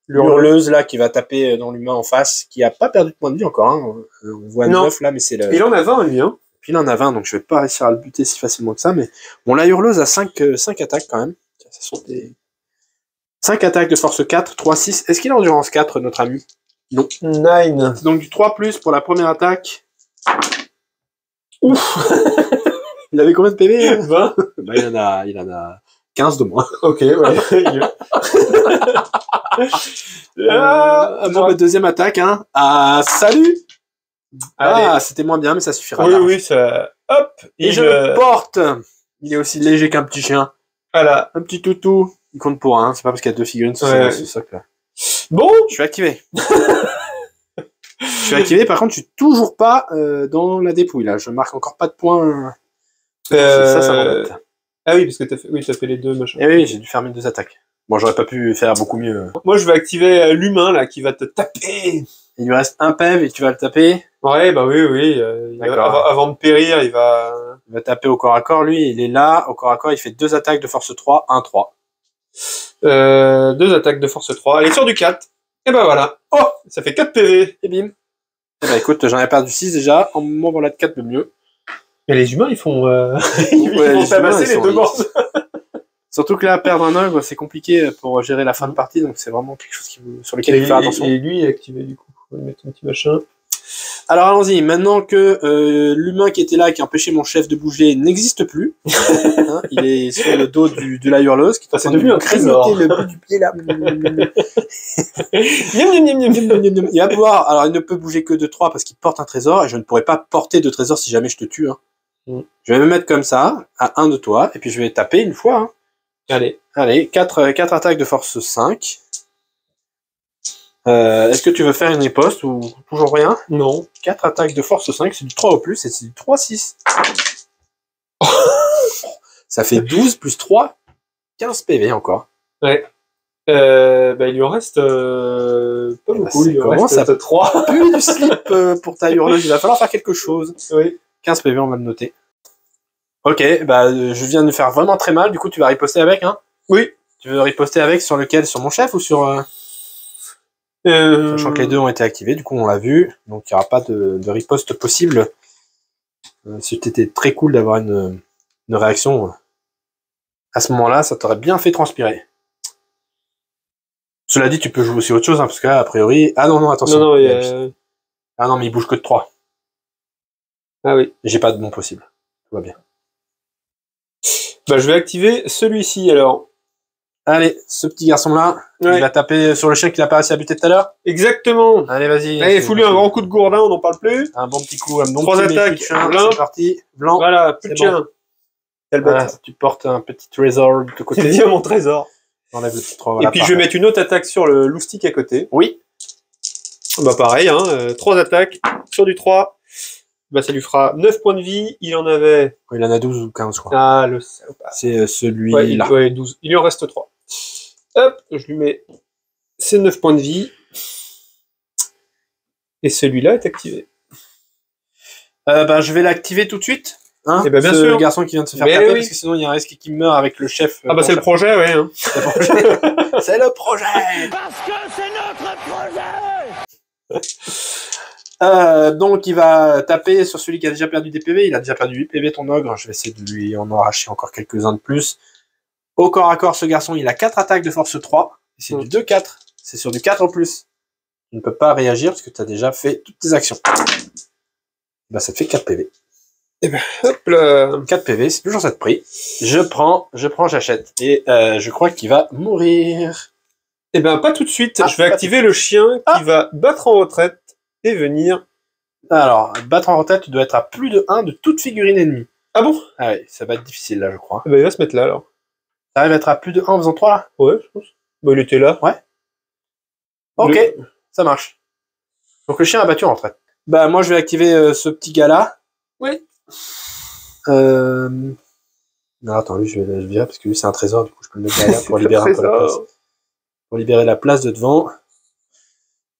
Speaker 2: l'hurleuse là, qui va taper dans l'humain en face, qui a pas perdu de points de vie encore, hein. On voit 9 là, mais c'est le...
Speaker 3: Il en a 20, lui, hein.
Speaker 2: Puis il en a 20, donc je vais pas réussir à le buter si facilement que ça, mais bon, la hurleuse a 5 attaques quand même. Ça sont des... 5 attaques de force 4, 3, 6. Est-ce qu'il a endurance 4, notre ami? Non.
Speaker 3: 9.
Speaker 2: C'est donc du 3+ pour la première attaque.
Speaker 3: Ouf.
Speaker 2: Il avait combien de PV?
Speaker 3: 20.
Speaker 2: Bah, il en a 15 de moins.
Speaker 3: Ok, ouais.
Speaker 2: Bon, bah, deuxième attaque, hein. Ah, salut!
Speaker 3: Allez.
Speaker 2: Ah, c'était moins bien, mais ça suffira.
Speaker 3: Oui, ça... Hop.
Speaker 2: Et je le porte. Il est aussi léger qu'un petit chien.
Speaker 3: Voilà.
Speaker 2: Un petit toutou. Il compte pour un, c'est pas parce qu'il y a 2 figurines, c'est ça que là.
Speaker 3: Bon,
Speaker 2: je suis activé. Je suis activé, par contre, je suis toujours pas dans la dépouille, là. Je marque encore pas de points. Ça m'embête.
Speaker 3: Ah oui, parce que t'as fait les 2, machin.
Speaker 2: Eh oui, j'ai dû faire mes 2 attaques. Bon, j'aurais pas pu faire beaucoup mieux.
Speaker 3: Moi, je vais activer l'humain, là, qui va te taper.
Speaker 2: Il lui reste un PEV et tu vas le taper.
Speaker 3: Ouais, bah oui. Avant de périr, il va
Speaker 2: taper au corps à corps, lui. Il est là, au corps à corps, il fait 2 attaques de force 3, 1-3.
Speaker 3: 2 attaques de force 3. Allez, sur du 4. Et ben voilà. Oh, ça fait 4 PV.
Speaker 2: Et bim. Eh ben, écoute, j'en ai perdu 6 déjà. En moment, voilà de 4 de mieux.
Speaker 3: Mais les humains, ils font,
Speaker 2: Ouais,
Speaker 3: ils
Speaker 2: les
Speaker 3: font tabasser
Speaker 2: humains, ils
Speaker 3: les deux
Speaker 2: sont-
Speaker 3: bandes.
Speaker 2: Surtout que là, perdre un ogre, c'est compliqué pour gérer la fin de partie, donc c'est vraiment quelque chose sur lequel il faut faire attention.
Speaker 3: Et lui est activé, du coup. On va lui mettre un petit machin.
Speaker 2: Alors allons-y, maintenant que l'humain qui était là, qui a empêché mon chef de bouger, n'existe plus, hein, il est sur le dos de la hurleuse, qui est en
Speaker 3: c'est
Speaker 2: train de
Speaker 3: devenu un
Speaker 2: grignoter
Speaker 3: trésor.
Speaker 2: le bout du pied là.
Speaker 3: Miam, miam, miam, miam.
Speaker 2: Il va pouvoir, alors il ne peut bouger que de 3 parce qu'il porte un trésor, et je ne pourrais pas porter de trésor si jamais je te tue. Hein.
Speaker 3: Mm.
Speaker 2: Je vais me mettre comme ça, à 1 de toi, et puis je vais taper une fois. Hein.
Speaker 3: Allez.
Speaker 2: 4 attaques de force 5. Est-ce que tu veux faire une riposte ou toujours rien?
Speaker 3: Non.
Speaker 2: 4 attaques de force 5, c'est du 3 au plus, et c'est du 3-6. Ça fait 12 plus 3, 15 PV encore.
Speaker 3: Ouais. Il lui en reste pas beaucoup.
Speaker 2: ça
Speaker 3: Il lui en
Speaker 2: commence
Speaker 3: reste
Speaker 2: à
Speaker 3: 3.
Speaker 2: Plus du slip pour ta hurleuse, il va falloir faire quelque chose.
Speaker 3: Oui.
Speaker 2: 15 PV, on va le noter. Ok, je viens de faire vraiment très mal, du coup tu vas riposter avec, hein?
Speaker 3: Oui.
Speaker 2: Tu veux riposter avec sur lequel? Sur mon chef ou sur... Sachant que les deux ont été activés, du coup on l'a vu, donc il n'y aura pas de riposte possible. C'était très cool d'avoir une réaction. À ce moment-là, ça t'aurait bien fait transpirer. Cela dit, tu peux jouer aussi autre chose, hein, parce que là, a priori... Ah non, attention.
Speaker 3: Non,
Speaker 2: Ah non, mais il bouge que de 3.
Speaker 3: Ah oui.
Speaker 2: J'ai pas de bon possible. Tout va bien.
Speaker 3: Je vais activer celui-ci, alors.
Speaker 2: Allez, ce petit garçon-là,
Speaker 3: Ouais.
Speaker 2: il va taper sur le chien qu'il a pas réussi à buter tout à l'heure.
Speaker 3: Exactement.
Speaker 2: Allez, vas-y.
Speaker 3: Allez, fous-lui un grand coup de gourdin, on n'en parle plus.
Speaker 2: Un bon petit coup, un bon
Speaker 3: 3
Speaker 2: petit
Speaker 3: attaques,
Speaker 2: métier de chien,
Speaker 3: blanc.
Speaker 2: c'est parti. Blanc.
Speaker 3: Voilà, plus de
Speaker 2: C'est
Speaker 3: chien. Quelle bête.
Speaker 2: Voilà, tu portes un petit trésor de
Speaker 3: C'est
Speaker 2: côté.
Speaker 3: bien mon trésor.
Speaker 2: Enlève le petit 3.
Speaker 3: Et puis je vais mettre une autre attaque sur le loustic à côté.
Speaker 2: Oui.
Speaker 3: Pareil, 3 attaques sur du 3. Ça lui fera 9 points de vie. Il en avait...
Speaker 2: Il en a 12 ou 15, je crois.
Speaker 3: Ah, le salopard.
Speaker 2: C'est celui-là.
Speaker 3: Ouais, 12. Il lui en reste 3. Hop, je lui mets ses 9 points de vie. Et celui-là est activé.
Speaker 2: Je vais l'activer tout de suite. Hein,
Speaker 3: Eh ben, bien
Speaker 2: ce
Speaker 3: sûr.
Speaker 2: garçon qui vient de se faire
Speaker 3: Mais
Speaker 2: taper,
Speaker 3: oui.
Speaker 2: parce que sinon il y a un risque qu'il meure avec le chef.
Speaker 3: Ah c'est le projet, ouais. Hein.
Speaker 2: C'est le projet.
Speaker 4: Parce que c'est notre projet!
Speaker 2: Donc il va taper sur celui qui a déjà perdu des PV. Il a déjà perdu 8 PV ton ogre. Je vais essayer de lui en arracher encore quelques-uns de plus. Au corps à corps, ce garçon, il a 4 attaques de force 3. Et c'est du 2-4. C'est sur du 4 en plus. Tu ne peux pas réagir parce que tu as déjà fait toutes tes actions. Ça te fait 4 PV.
Speaker 3: Hop là.
Speaker 2: 4 PV, c'est toujours ça de prix. Je prends, j'achète. Et je crois qu'il va mourir.
Speaker 3: Pas tout de suite.
Speaker 2: Ah,
Speaker 3: je vais
Speaker 2: pas
Speaker 3: activer le chien qui va battre en retraite et venir...
Speaker 2: Alors, battre en retraite, tu dois être à plus de 1 de toute figurine ennemie.
Speaker 3: Ah bon?
Speaker 2: Ah ouais, ça va être difficile là, je crois.
Speaker 3: Il va se mettre là, alors.
Speaker 2: T'arrives à être à plus de 1 en faisant 3 là?
Speaker 3: Ouais, je pense. Il était là.
Speaker 2: Ok, ça marche. Donc le chien a battu en retraite. Moi je vais activer ce petit gars là.
Speaker 3: Oui.
Speaker 2: Non, attends, lui je vais le virer parce que lui c'est un trésor, du coup je peux le mettre derrière pour libérer un peu la place. Pour libérer la place de devant.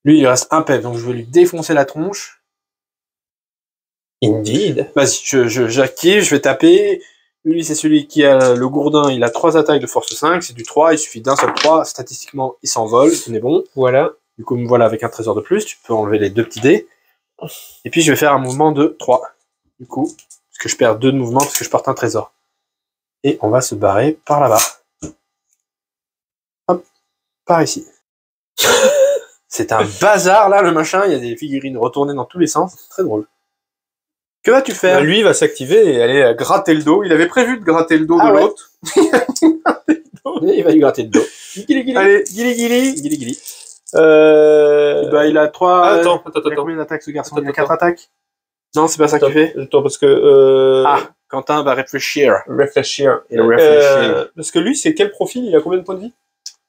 Speaker 2: Lui il reste un PV, donc je vais lui défoncer la tronche.
Speaker 3: Indeed.
Speaker 2: Vas-y, j'active, je vais taper. Lui c'est celui qui a le gourdin, il a 3 attaques de force 5, c'est du 3, il suffit d'un seul 3, statistiquement il s'envole, on est bon.
Speaker 3: Voilà.
Speaker 2: Du coup, me voilà avec un trésor de plus, tu peux enlever les 2 petits dés. Et puis je vais faire un mouvement de 3. Du coup, parce que je perds 2 de mouvement parce que je porte un trésor. Et on va se barrer par là-bas. Hop, par ici. C'est un bazar là, le machin, il y a des figurines retournées dans tous les sens, c'est très drôle. Que vas-tu faire?
Speaker 3: Lui, il va s'activer et aller gratter le dos. Il avait prévu de gratter le dos
Speaker 2: Ah
Speaker 3: de
Speaker 2: ouais.
Speaker 3: l'autre.
Speaker 2: Il va lui gratter le dos. Guili, guili.
Speaker 3: Allez, guili guili.
Speaker 2: Guili, guili. Il a 3...
Speaker 3: Attends.
Speaker 2: Il a combien d'attaques ce garçon? Il a
Speaker 3: Attends.
Speaker 2: 4 attaques? Non, c'est pas ça que tu fais.
Speaker 3: Attends, parce que...
Speaker 2: Quentin va réfléchir.
Speaker 3: Réfléchir.
Speaker 2: Il réfléchit.
Speaker 3: Parce que lui, c'est quel profil? Il a combien de points de vie?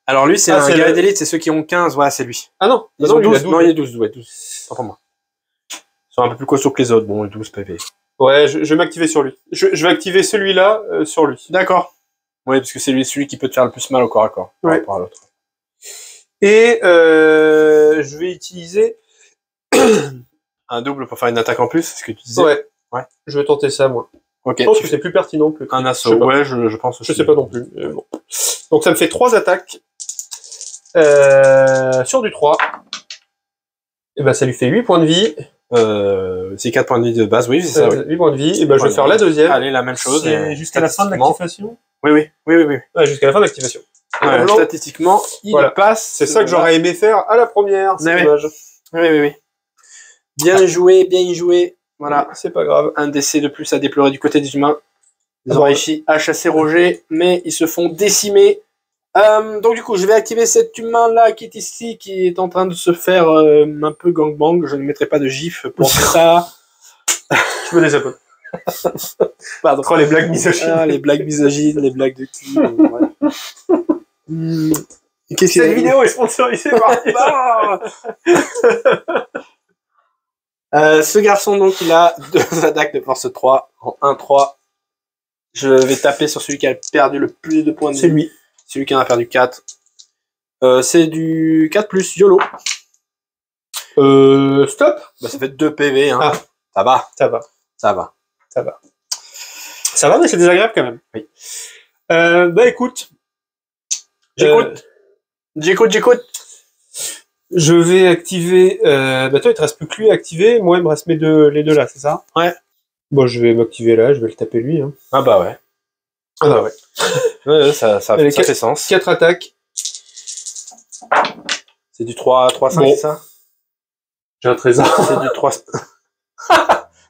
Speaker 2: Alors lui, c'est
Speaker 3: Ah,
Speaker 2: un
Speaker 3: c'est
Speaker 2: guerrier
Speaker 3: le-
Speaker 2: d'élite, c'est ceux qui ont 15, ouais, c'est lui.
Speaker 3: Ah non,
Speaker 2: Ils
Speaker 3: non,
Speaker 2: ont
Speaker 3: lui,
Speaker 2: 12,
Speaker 3: il a 12.
Speaker 2: non, il y a 12, ouais, 12. Tant pour moi. Ils sont un peu plus costauds que les autres, bon, 12 PV.
Speaker 3: Ouais, je vais m'activer sur lui. Je vais activer celui-là sur lui.
Speaker 2: D'accord. Oui, parce que c'est celui qui peut te faire le plus mal au corps à corps, par
Speaker 3: Ouais.
Speaker 2: rapport à l'autre.
Speaker 3: Et je vais utiliser...
Speaker 2: Un double pour faire une attaque en plus, c'est ce que tu disais.
Speaker 3: Ouais.
Speaker 2: Ouais.
Speaker 3: Je vais tenter ça, moi.
Speaker 2: Ok.
Speaker 3: Je pense
Speaker 2: tu
Speaker 3: que
Speaker 2: fais
Speaker 3: c'est plus pertinent que...
Speaker 2: un
Speaker 3: Je
Speaker 2: assaut,
Speaker 3: sais pas.
Speaker 2: ouais, je pense aussi.
Speaker 3: Je sais pas non plus. Mais bon. Donc ça me fait 3 attaques. Sur du 3. Et ça lui fait 8 points de vie.
Speaker 2: C'est 4 points de vie de base, oui, c'est ça, oui.
Speaker 3: 8 points de vie. Et ben, je vais faire la deuxième.
Speaker 2: Allez, la même chose.
Speaker 3: C'est jusqu'à la fin de l'activation.
Speaker 2: Oui.
Speaker 3: Ouais, jusqu'à la fin de l'activation.
Speaker 2: Ouais, statistiquement, il passe.
Speaker 3: C'est ça que j'aurais aimé faire à la première. C'est dommage.
Speaker 2: Oui. Bien joué. Voilà.
Speaker 3: C'est pas grave.
Speaker 2: Un décès de plus à déplorer du côté des humains. Ils ont réussi à chasser Roger, mais ils se font décimer. Donc du coup, je vais activer cet humain-là qui est ici, qui est en train de se faire un peu gangbang. Je ne mettrai pas de gif pour ça.
Speaker 3: Je me désabonne.
Speaker 2: Pardon.
Speaker 3: Oh, les blagues misogynes.
Speaker 2: Ah, les blagues misogynes, les blagues de qui Qu'est-ce
Speaker 3: Cette vidéo est sponsorisée par...
Speaker 2: ce garçon, donc, il a 2 attaques de force 3 en 1-3. Je vais taper sur celui qui a perdu le plus de points de vie.
Speaker 3: C'est lui.
Speaker 2: Celui qui en a perdu 4. C'est du 4+, YOLO.
Speaker 3: Stop.
Speaker 2: Bah, ça fait 2 PV, hein.
Speaker 3: Ah.
Speaker 2: Ça va.
Speaker 3: Ça va, mais c'est désagréable quand même.
Speaker 2: Oui.
Speaker 3: Bah écoute.
Speaker 2: J'écoute.
Speaker 3: Je vais activer... Bah toi, il te reste plus que lui à activer. Moi, il me reste les deux là, c'est ça?
Speaker 2: Ouais.
Speaker 3: Bon, je vais m'activer là, je vais le taper lui. Hein.
Speaker 2: Ah bah ouais. Ouais, ça fait sens.
Speaker 3: 4 attaques.
Speaker 2: C'est du 3-5,
Speaker 3: bon.
Speaker 2: C'est ça?
Speaker 3: J'ai un trésor.
Speaker 2: C'est du 3...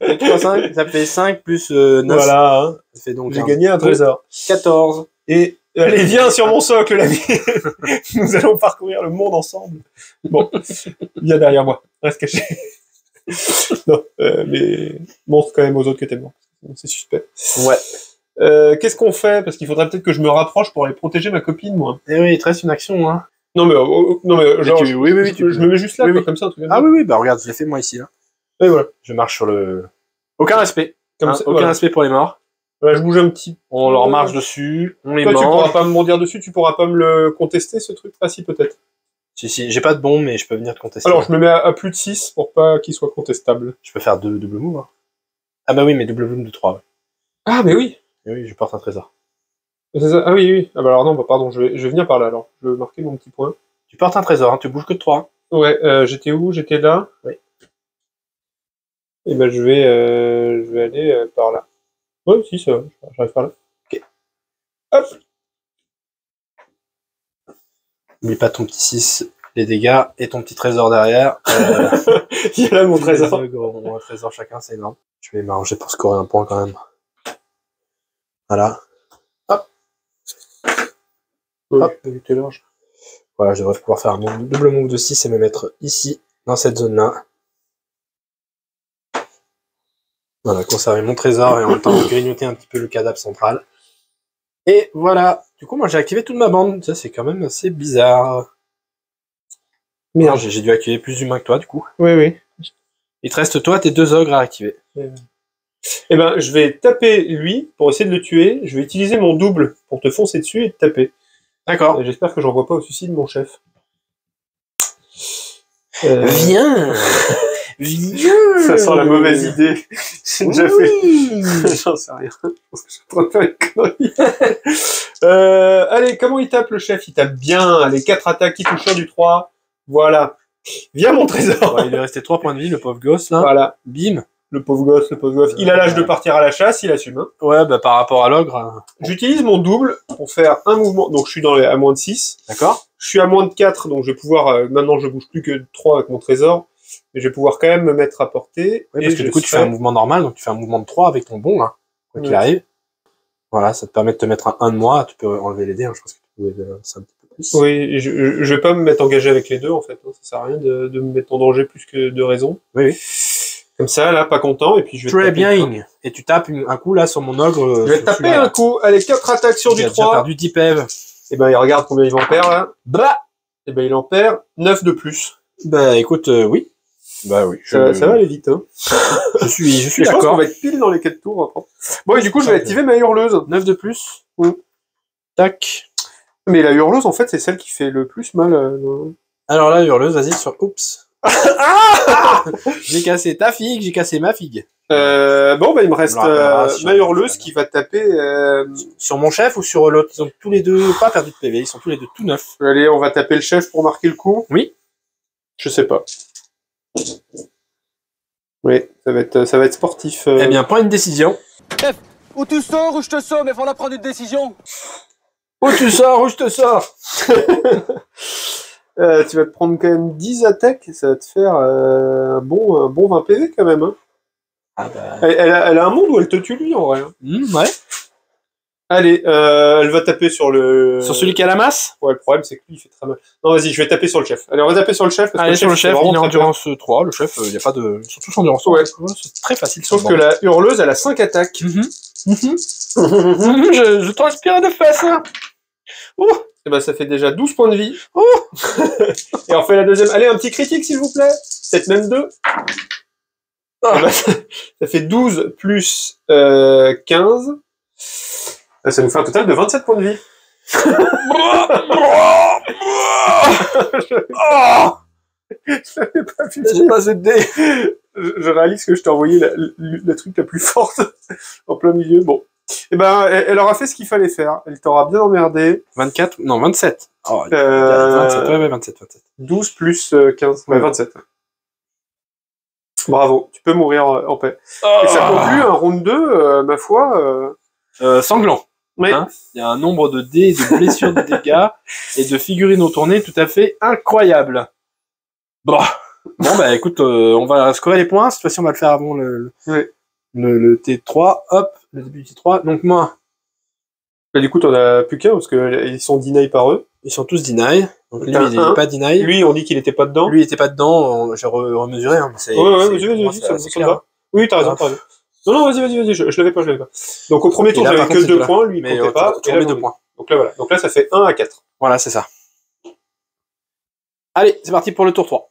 Speaker 2: 3-5, ça fait 5 plus 9.
Speaker 3: Voilà. Hein.
Speaker 2: Ça fait donc
Speaker 3: j'ai gagné un trésor.
Speaker 2: 14.
Speaker 3: Et allez, viens sur mon socle, l'ami. Nous allons parcourir le monde ensemble. Bon, viens derrière moi. Reste caché. Non, mais montre quand même aux autres que t'es mort. C'est suspect.
Speaker 2: Ouais.
Speaker 3: Qu'est-ce qu'on fait? Parce qu'il faudrait peut-être que je me rapproche pour aller protéger ma copine, moi.
Speaker 2: Eh oui, il te reste une action, hein.
Speaker 3: Non mais genre,
Speaker 2: je
Speaker 3: me mets juste là,
Speaker 2: oui,
Speaker 3: quoi,
Speaker 2: oui.
Speaker 3: comme ça, un truc comme
Speaker 2: Ah
Speaker 3: ça.
Speaker 2: oui, bah regarde, je l'ai fait moi ici, là.
Speaker 3: Et voilà.
Speaker 2: Je marche sur le... Aucun respect.
Speaker 3: Comme
Speaker 2: Hein,
Speaker 3: ça,
Speaker 2: aucun
Speaker 3: voilà.
Speaker 2: respect pour les morts.
Speaker 3: Voilà, je bouge un petit.
Speaker 2: On leur marche dessus, on les
Speaker 3: Toi, tu pourras
Speaker 2: mange.
Speaker 3: pas me bondir dessus, tu pourras pas me le contester, ce truc? Ah si, peut-être.
Speaker 2: Si, j'ai pas de bombe, mais je peux venir te contester.
Speaker 3: Alors, je me mets à plus de 6 pour pas qu'il soit contestable.
Speaker 2: Je peux faire 2 double moves. Hein. Ah bah oui, mais double move de 3. Ouais.
Speaker 3: Ah, mais oui.
Speaker 2: Et oui, je porte un trésor.
Speaker 3: C'est ça. Ah oui. Ah bah alors non, bah pardon, je vais venir par là, alors. Je vais marquer mon petit point.
Speaker 2: Tu portes un trésor, hein, tu bouges que de 3.
Speaker 3: Ouais, j'étais où? J'étais là?
Speaker 2: Oui.
Speaker 3: Et ben je vais aller par là. Ouais, si, ça va. J'arrive par là.
Speaker 2: Ok.
Speaker 3: Hop.
Speaker 2: N'oublie pas ton petit 6, les dégâts, et ton petit trésor derrière.
Speaker 3: Il y a là mon trésor.
Speaker 2: On a un trésor chacun, c'est énorme. Je vais m'arranger pour scorer un point quand même. Voilà. Hop. Hop, t'es large. Voilà, je devrais pouvoir faire un double move de 6 et me mettre ici, dans cette zone-là. Voilà, conserver mon trésor et en même temps grignoter un petit peu le cadavre central. Et voilà. Du coup, moi, j'ai activé toute ma bande. Ça, c'est quand même assez bizarre. Merde, j'ai dû activer plus d'humains que toi, du coup.
Speaker 3: Oui.
Speaker 2: Il te reste, toi, tes 2 ogres à activer.
Speaker 3: Eh ben, je vais taper lui pour essayer de le tuer. Je vais utiliser mon double pour te foncer dessus et te taper.
Speaker 2: D'accord.
Speaker 3: J'espère que j'en vois pas au suicide, mon chef.
Speaker 2: Viens. Viens.
Speaker 3: Ça sent la mauvaise idée. J'ai déjà fait. J'en sais rien. Je pense que je suis en train de faire une connerie. Allez, comment il tape le chef? Il tape bien. Allez, 4 attaques qui touchent du 3. Voilà. Viens mon trésor.
Speaker 2: Ouais, il est resté 3 points de vie, le pauvre gosse, là.
Speaker 3: Voilà.
Speaker 2: Bim.
Speaker 3: Le pauvre gosse. Il a l'âge de partir à la chasse, il assume. Hein.
Speaker 2: Ouais, bah par rapport à l'ogre.
Speaker 3: J'utilise mon double pour faire un mouvement. Donc je suis à moins de 6.
Speaker 2: D'accord.
Speaker 3: Je suis à moins de 4, donc je vais pouvoir... maintenant, je bouge plus que de 3 avec mon trésor. Mais je vais pouvoir quand même me mettre à portée.
Speaker 2: Oui, parce que du coup, tu fais un mouvement normal, donc tu fais un mouvement de 3 avec ton bon, là. Quoi qu'il arrive. Voilà, ça te permet de te mettre un 1 de moi. Tu peux enlever les dés, hein. Je pense que tu pouvais c'est un petit peu plus.
Speaker 3: Oui, et je vais pas me mettre engagé avec les deux, en fait. Hein. Ça sert à rien de me mettre en danger plus que de raison.
Speaker 2: Oui.
Speaker 3: Comme ça, là, pas content, et puis je vais...
Speaker 2: Très bien. Et tu tapes un coup, là, sur mon ogre.
Speaker 3: Je vais taper un coup. Allez, 4 attaques sur du 3.
Speaker 2: Il a perdu 10 PV.
Speaker 3: Et ben, il regarde combien il en perd, là.
Speaker 2: Bah!
Speaker 3: Et ben, il en perd 9 de plus.
Speaker 2: Bah, écoute, oui. Bah oui.
Speaker 3: Ça va aller vite, hein.
Speaker 2: Je suis
Speaker 3: Je pense qu'on
Speaker 2: d'accord.
Speaker 3: va être pile dans les 4 tours, après. Bon, et du coup, je vais activer ma hurleuse.
Speaker 2: 9 de plus.
Speaker 3: Oui.
Speaker 2: Tac.
Speaker 3: Mais la hurleuse, en fait, c'est celle qui fait le plus mal.
Speaker 2: Alors là, hurleuse, vas-y, sur... Oups. Ah j'ai cassé ta figue, j'ai cassé ma figue.
Speaker 3: Bon, bah, il me reste ma hurleuse qui va taper...
Speaker 2: Sur mon chef ou sur l'autre? Ils ont tous les deux pas perdu de PV, ils sont tous les deux tout neufs.
Speaker 3: Allez, on va taper le chef pour marquer le coup.
Speaker 2: Oui.
Speaker 3: Je sais pas. Oui, ça va être sportif.
Speaker 2: Eh bien, prends une décision.
Speaker 5: Ou tu sors ou je te sors, mais faut en prendre une décision.
Speaker 2: Où tu sors, où je te sors.
Speaker 3: Tu vas te prendre quand même 10 attaques, ça va te faire un bon 20 PV quand même. Hein.
Speaker 2: Ah bah...
Speaker 3: Elle a un monde où elle te tue lui en vrai. Hein.
Speaker 2: ouais.
Speaker 3: Allez, elle va taper sur le...
Speaker 2: Sur celui qui a la masse.
Speaker 3: Ouais, le problème c'est que lui il fait très mal. Non, vas-y, je vais taper sur le chef. Allez, on va taper sur le chef. Parce
Speaker 2: Allez,
Speaker 3: que
Speaker 2: sur le chef, il est
Speaker 3: vraiment très
Speaker 2: endurance 3. Le chef, il n'y a pas de... Ils sont tous endurance 3.
Speaker 3: Ouais.
Speaker 2: C'est très facile.
Speaker 3: Sauf que la hurleuse, elle a 5 attaques.
Speaker 2: Je transpire de face. Hein.
Speaker 3: Et ben, ça fait déjà 12 points de vie.
Speaker 2: Oh.
Speaker 3: Et on fait la deuxième. Allez, un petit critique, s'il vous plaît. Peut-être même 2.
Speaker 2: Ah.
Speaker 3: Ben, ça fait 12 plus 15. Ça nous fait un total de 27 points de vie.
Speaker 2: J'ai pas cette dé.
Speaker 3: Je réalise que je t'ai envoyé la truc la plus forte en plein milieu. Bon. Et ben, elle aura fait ce qu'il fallait faire. Elle t'aura bien emmerdé.
Speaker 2: 24, non, 27. Oh, 27, ouais, 27.
Speaker 3: 12 plus 15, ouais, 27. Bravo, tu peux mourir en paix. Et ça conclut un round 2, ma foi.
Speaker 2: Sanglant.
Speaker 3: Ouais.
Speaker 2: Hein, il y a un nombre de dés, de blessures, de dégâts et de figurines au tourné tout à fait incroyable. Bon, bah écoute, on va scorer les points. Cette fois-ci, on va le faire avant le T3. Hop, le début du T3. Donc moi,
Speaker 3: Bah, du coup, t'en as plus qu'un parce que ils sont deny par eux.
Speaker 2: ils sont tous deny. Donc lui,
Speaker 3: T'as
Speaker 2: il
Speaker 3: un.
Speaker 2: est pas deny.
Speaker 3: Lui, on dit qu'il était pas dedans.
Speaker 2: Lui, il était pas dedans. J'ai remesuré. Hein, mais
Speaker 3: Ouais,
Speaker 2: pour moi,
Speaker 3: vas-y, ça
Speaker 2: c'est
Speaker 3: me
Speaker 2: clair.
Speaker 3: va. Oui, t'as raison, t'as raison. Non, vas-y, je l'avais pas. Donc au premier tour,
Speaker 2: là,
Speaker 3: j'avais
Speaker 2: par
Speaker 3: que
Speaker 2: contre,
Speaker 3: 2
Speaker 2: c'était là.
Speaker 3: points, lui, il
Speaker 2: Mais
Speaker 3: comptait pas.
Speaker 2: tu
Speaker 3: Et là,
Speaker 2: remets 2
Speaker 3: j'en ai.
Speaker 2: points.
Speaker 3: Donc là, voilà. Donc là, ça fait 1 à 4.
Speaker 2: Voilà, c'est ça. Allez, c'est parti pour le tour 3.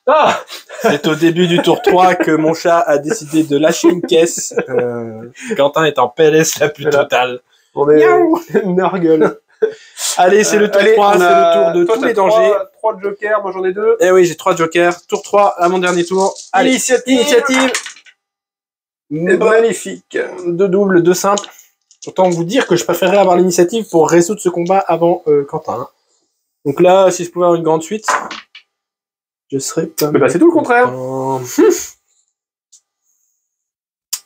Speaker 3: Ah!
Speaker 2: C'est au début du tour 3 que mon chat a décidé de lâcher une caisse. Quentin est en PLS la plus
Speaker 3: Voilà.
Speaker 2: totale.
Speaker 3: On est Nargueule.
Speaker 2: Allez, c'est le tour 3, c'est le tour de tous les dangers.
Speaker 3: 3 jokers, moi j'en ai 2.
Speaker 2: Eh oui, j'ai 3 jokers. Tour 3, à mon dernier tour. Allez, initiative.
Speaker 3: Magnifique.
Speaker 2: 2 doubles, 2 simples. Autant vous dire que je préférerais avoir l'initiative pour résoudre ce combat avant Quentin. Hein. Donc là, si je pouvais avoir une grande suite, je serais pas...
Speaker 3: Mais bah c'est tout le contraire.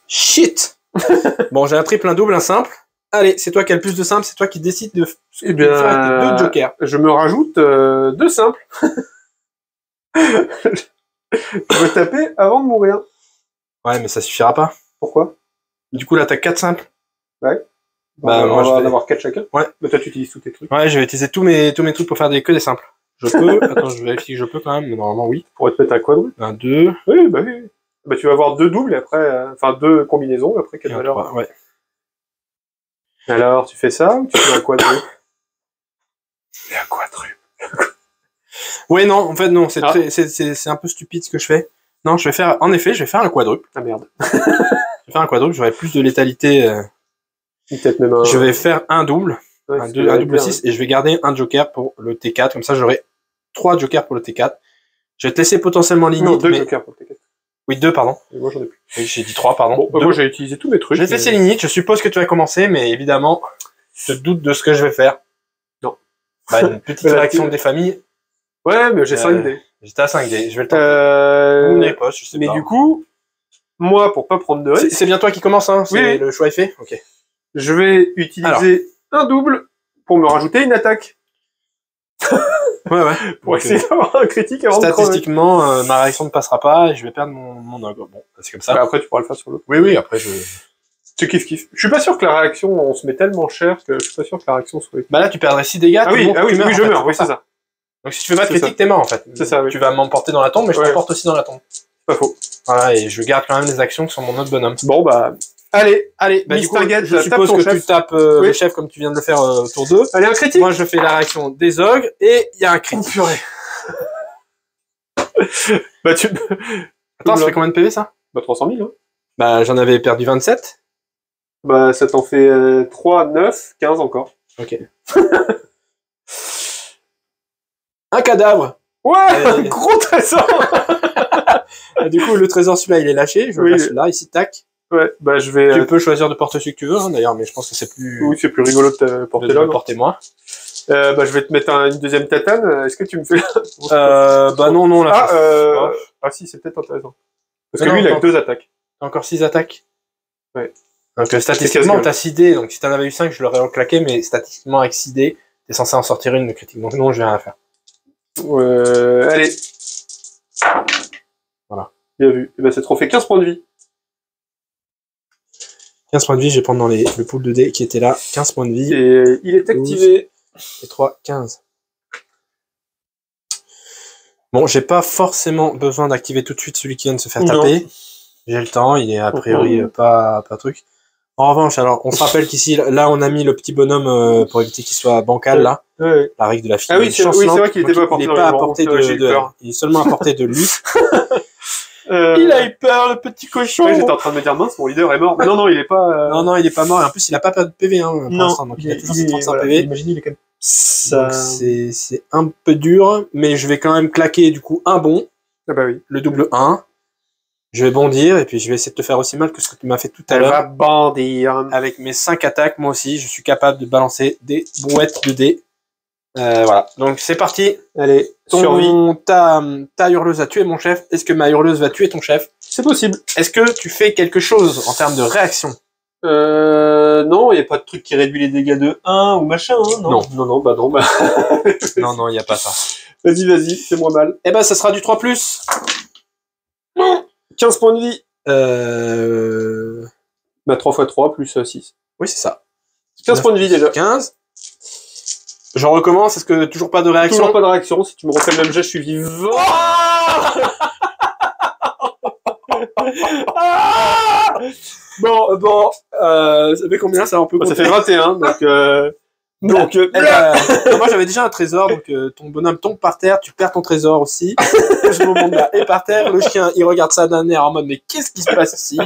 Speaker 2: Shit. Bon, j'ai un triple, un double, un simple. Allez, c'est toi qui as le plus de simples, c'est toi qui décides de ce que tu veux faire avec tes 2 jokers.
Speaker 3: Je me rajoute 2 simples. Je vais taper avant de mourir.
Speaker 2: Ouais, mais ça suffira pas.
Speaker 3: Pourquoi?
Speaker 2: Du coup, là, t'as 4 simples.
Speaker 3: Ouais.
Speaker 2: Bah, moi, je
Speaker 3: vais en
Speaker 2: vais...
Speaker 3: avoir 4 chacun.
Speaker 2: Ouais.
Speaker 3: Mais toi, tu utilises tous tes trucs.
Speaker 2: Ouais, je vais utiliser tous mes trucs pour faire que des simples. Je peux. Attends, je vérifie que je peux quand même, mais normalement, oui.
Speaker 3: Pour te mettre un quadruple.
Speaker 2: Un 2.
Speaker 3: Oui, bah oui. Bah, tu vas avoir 2 doubles et après, enfin 2 combinaisons et après 4 valeurs.
Speaker 2: 3, ouais.
Speaker 3: Alors, tu fais ça ou tu fais un quadruple?
Speaker 2: Un quadruple. Ouais, non, en fait, non, c'est un peu stupide ce que je fais. Non, je vais faire un quadruple.
Speaker 3: Ah merde.
Speaker 2: Je vais faire un quadruple, j'aurai plus de létalité.
Speaker 3: Peut-être même un...
Speaker 2: Je vais faire un double,
Speaker 3: Ouais,
Speaker 2: un double 6, et je vais garder un joker pour le T4, comme ça j'aurai 3 jokers pour le T4. Je vais te laisser potentiellement limite.
Speaker 3: Non, 2
Speaker 2: mais...
Speaker 3: jokers pour le T4.
Speaker 2: Oui, 2, pardon.
Speaker 3: Et moi, j'en ai plus.
Speaker 2: Oui, j'ai dit 3, pardon.
Speaker 3: Bon, bah, moi, j'ai utilisé tous mes trucs.
Speaker 2: Je vais te laisser limite, je suppose que tu vas commencer, mais évidemment, je te doute de ce que je vais faire.
Speaker 3: Non.
Speaker 2: Bah, une petite réaction des familles.
Speaker 3: Ouais, mais j'ai 5 dés.
Speaker 2: J'étais à 5 dés, je vais le tenter. Ou une riposte, je sais
Speaker 3: mais
Speaker 2: pas.
Speaker 3: du coup, moi, pour pas prendre de risque,
Speaker 2: C'est bien toi qui commence, hein?
Speaker 3: Oui.
Speaker 2: Le choix est fait? Ok.
Speaker 3: je vais utiliser un double pour me rajouter une attaque.
Speaker 2: Ouais.
Speaker 3: Pour
Speaker 2: Donc,
Speaker 3: essayer d'avoir un critique avant de crever.
Speaker 2: statistiquement, ma réaction ne passera pas et je vais perdre mon ogre. Bon, c'est comme ça.
Speaker 3: Bah, après, tu pourras le faire sur l'autre.
Speaker 2: Oui, après je...
Speaker 3: Tu kiff. Je suis pas sûr que la réaction, on se met tellement cher que je suis pas sûr que la réaction soit...
Speaker 2: Bah là, tu perdrais 6 dégâts.
Speaker 3: Ah oui,
Speaker 2: tu meurs,
Speaker 3: je
Speaker 2: en fait,
Speaker 3: meurs, oui,
Speaker 2: pour
Speaker 3: c'est ça.
Speaker 2: Donc si tu fais pas de
Speaker 3: C'est
Speaker 2: critique, t'es mort en fait.
Speaker 3: C'est ça, oui.
Speaker 2: Tu vas m'emporter dans la tombe, mais je
Speaker 3: Ouais.
Speaker 2: t'emporte aussi dans la tombe.
Speaker 3: Pas faux.
Speaker 2: Voilà, et je garde quand même les actions sur mon autre bonhomme.
Speaker 3: Bon, bah, allez,
Speaker 2: Bah, du coup,
Speaker 3: Mr. Gad,
Speaker 2: je
Speaker 3: tape
Speaker 2: suppose
Speaker 3: ton
Speaker 2: que
Speaker 3: chef.
Speaker 2: tu tapes
Speaker 3: Oui.
Speaker 2: le chef comme tu viens de le faire tour 2.
Speaker 3: Allez, un critique.
Speaker 2: Moi, je fais la réaction des ogres et il y a un critique.
Speaker 3: Purée. Bah, tu...
Speaker 2: Attends, ça fait combien de PV ça?
Speaker 3: Bah, 300 000, hein.
Speaker 2: Bah, j'en avais perdu 27.
Speaker 3: Bah, ça t'en fait 3, 9, 15 encore.
Speaker 2: Ok. Un cadavre.
Speaker 3: Ouais, gros trésor.
Speaker 2: Et du coup, le trésor, celui-là, il est lâché. Je
Speaker 3: Oui.
Speaker 2: le passe là, ici, tac.
Speaker 3: Ouais, bah, je vais...
Speaker 2: Tu peux choisir de porter celui que tu veux, hein, d'ailleurs, mais je pense que c'est plus...
Speaker 3: Oui, c'est plus rigolo de te porter
Speaker 2: de
Speaker 3: là.
Speaker 2: le porter moi.
Speaker 3: Bah, je vais te mettre une deuxième tatane. Est-ce que tu me fais...
Speaker 2: Bah non, là.
Speaker 3: Ah si, c'est peut-être intéressant. Parce que lui, il a que 2 attaques.
Speaker 2: T'as encore 6 attaques.
Speaker 3: Ouais.
Speaker 2: Donc statistiquement, t'as 6 dés, donc si t'en avais eu 5, je l'aurais reclaqué, mais statistiquement, avec 6 dés, t'es censé en sortir une de critique. Donc non, je vais rien faire.
Speaker 3: Allez.
Speaker 2: Voilà.
Speaker 3: Bien vu. Et ben, c'est trop fait 15 points de vie.
Speaker 2: 15 points de vie, je vais prendre dans le pool de dés qui était là. 15 points de vie.
Speaker 3: Et il est activé.
Speaker 2: Et 3, 15. Bon, j'ai pas forcément besoin d'activer tout de suite celui qui vient de se faire taper. J'ai le temps, il est a priori pas truc. En revanche, alors, on se rappelle qu'ici, là, on a mis le petit bonhomme pour éviter qu'il soit bancal, là.
Speaker 3: Ouais.
Speaker 2: La règle de la fille.
Speaker 3: Ah oui, c'est vrai qu'il était pas apporté.
Speaker 2: Il est pas apporté il est seulement apporté de lutte.
Speaker 3: Il
Speaker 2: a eu peur, le petit cochon.
Speaker 3: Ouais, j'étais en train de me dire, mince, mon leader est mort. Mais non, il est pas...
Speaker 2: Non, il est pas mort. Et en plus, il a pas perdu de PV, hein, pour l'instant. Donc, il a toujours ses 35 PV.
Speaker 3: Imagine, il est quand même...
Speaker 2: Donc, c'est un peu dur, mais je vais quand même claquer, du coup, un bond.
Speaker 3: Ah bah oui.
Speaker 2: Le double 1. Je vais bondir, et puis je vais essayer de te faire aussi mal que ce que tu m'as fait tout à l'heure.
Speaker 3: Elle va bondir.
Speaker 2: Avec mes 5 attaques, moi aussi, je suis capable de balancer des brouettes de dés. Voilà. Donc, c'est parti.
Speaker 3: Allez, survie.
Speaker 2: Ta hurleuse a tué mon chef. Est-ce que ma hurleuse va tuer ton chef?
Speaker 3: C'est possible.
Speaker 2: Est-ce que tu fais quelque chose en termes de réaction?
Speaker 3: Non, il n'y a pas de truc qui réduit les dégâts de 1 ou machin, hein, non. Non, bah.
Speaker 2: Non, il n'y a pas ça.
Speaker 3: Vas-y, fais-moi mal.
Speaker 2: Eh ben, ça sera du 3+.
Speaker 3: 15 points de vie. Bah, 3 x 3 plus 6.
Speaker 2: Oui, c'est ça.
Speaker 3: 15 points de vie déjà.
Speaker 2: 15. Je recommence, est-ce que toujours pas de réaction?
Speaker 3: Toujours pas de réaction, si tu me refais le même jet, je suis vivant.
Speaker 2: Bon, ça fait combien ça? On peut
Speaker 3: ça fait 21, donc...
Speaker 2: moi j'avais déjà un trésor, donc ton bonhomme tombe par terre, tu perds ton trésor aussi. Ce moment-là est par terre, le chien il regarde ça d'un air en mode mais qu'est-ce qui se passe ici?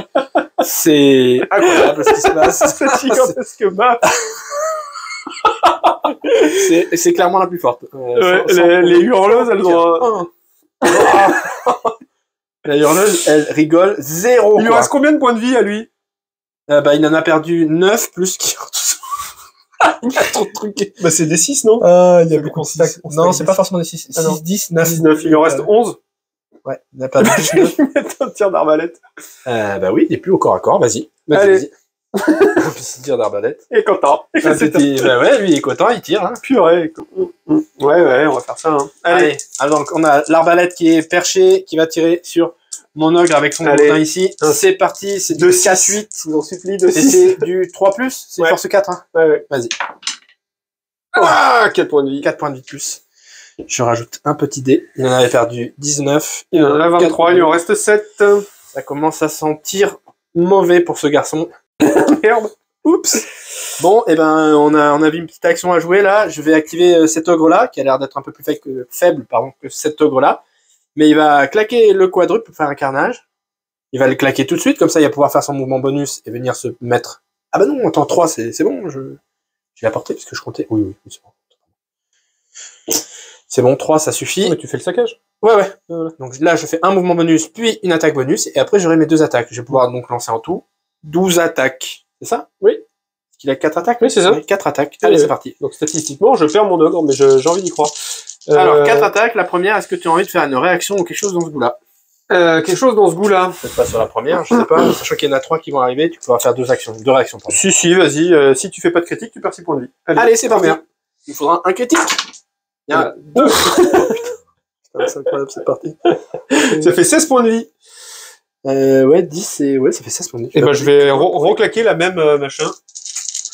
Speaker 2: C'est incroyable ce qui se passe.
Speaker 3: C'est gigantesque map.
Speaker 2: C'est clairement la plus forte.
Speaker 3: Les hurleuses, elles ont...
Speaker 2: La hurleuse, elle rigole 0.
Speaker 3: Il lui reste combien de points de vie à lui?
Speaker 2: Bah il en a perdu 9 plus qu'il il y a trop de trucs.
Speaker 3: Bah c'est des 6, non?
Speaker 2: Il y a beaucoup de 6. Non, c'est pas forcément des 6. 6, 10, 9.
Speaker 3: 19, il en reste 11.
Speaker 2: Ouais, il n'a pas perdu 19.
Speaker 3: Un tir d'arbalète.
Speaker 2: Bah oui, il est plus au corps à corps, vas-y.
Speaker 3: Allez.
Speaker 2: Vas-y. Tir d'arbalète.
Speaker 3: Et content.
Speaker 2: Bah ouais, lui il est content, il tire. Hein.
Speaker 3: Purée. Ouais, on va faire ça. Hein. Allez.
Speaker 2: Alors, donc on a l'arbalète qui est perché, qui va tirer sur mon ogre avec son boutin ici. C'est parti, c'est du 4-8.
Speaker 3: Je vous en supplie, de 6.
Speaker 2: Et c'est du 3+, c'est force 4. Hein.
Speaker 3: Ouais.
Speaker 2: Vas-y.
Speaker 3: 4 points de vie.
Speaker 2: 4 points de vie de plus. Je rajoute un petit dé. Il en avait perdu 19.
Speaker 3: Il en a 23, il lui en reste 7.
Speaker 2: Ça commence à sentir mauvais pour ce garçon.
Speaker 3: Merde.
Speaker 2: Oups. Bon, et ben on a vu une petite action à jouer là. Je vais activer cet ogre-là, qui a l'air d'être un peu plus faible que cet ogre-là. Mais il va claquer le quadruple pour faire un carnage. Il va le claquer tout de suite, comme ça il va pouvoir faire son mouvement bonus et venir se mettre... Ah bah non, attends, 3, c'est bon, je l'ai apporté parce que je comptais... Oui, c'est bon. C'est bon, 3, ça suffit.
Speaker 3: Ouais, tu fais le saccage.
Speaker 2: Ouais. Donc là, je fais un mouvement bonus, puis une attaque bonus, et après j'aurai mes 2 attaques. Je vais pouvoir donc lancer en tout 12 attaques. C'est ça?
Speaker 3: Oui.
Speaker 2: Il a 4 attaques?
Speaker 3: Oui, c'est ça.
Speaker 2: 4 attaques. Allez, c'est parti.
Speaker 3: Donc statistiquement, je perds mon ogre, mais j'ai envie d'y croire.
Speaker 2: Alors, 4 attaques. La première, est-ce que tu as envie de faire une réaction ou quelque chose dans ce goût-là?
Speaker 3: Quelque chose dans ce goût-là.
Speaker 2: Peut-être pas sur la première, je sais pas. Sachant qu'il y en a 3 qui vont arriver, tu pourras faire 2 réactions. Pardon.
Speaker 3: Si, vas-y. Si tu fais pas de critique, tu perds 6 points de vie.
Speaker 2: Allez, c'est parti. Il faudra un critique. Il y a 2. C'est incroyable, c'est parti.
Speaker 3: Ça fait 16 points de vie.
Speaker 2: Ouais, 10 et... Ouais, ça fait 16 points de vie.
Speaker 3: Et ben, je vais reclaquer la même machin.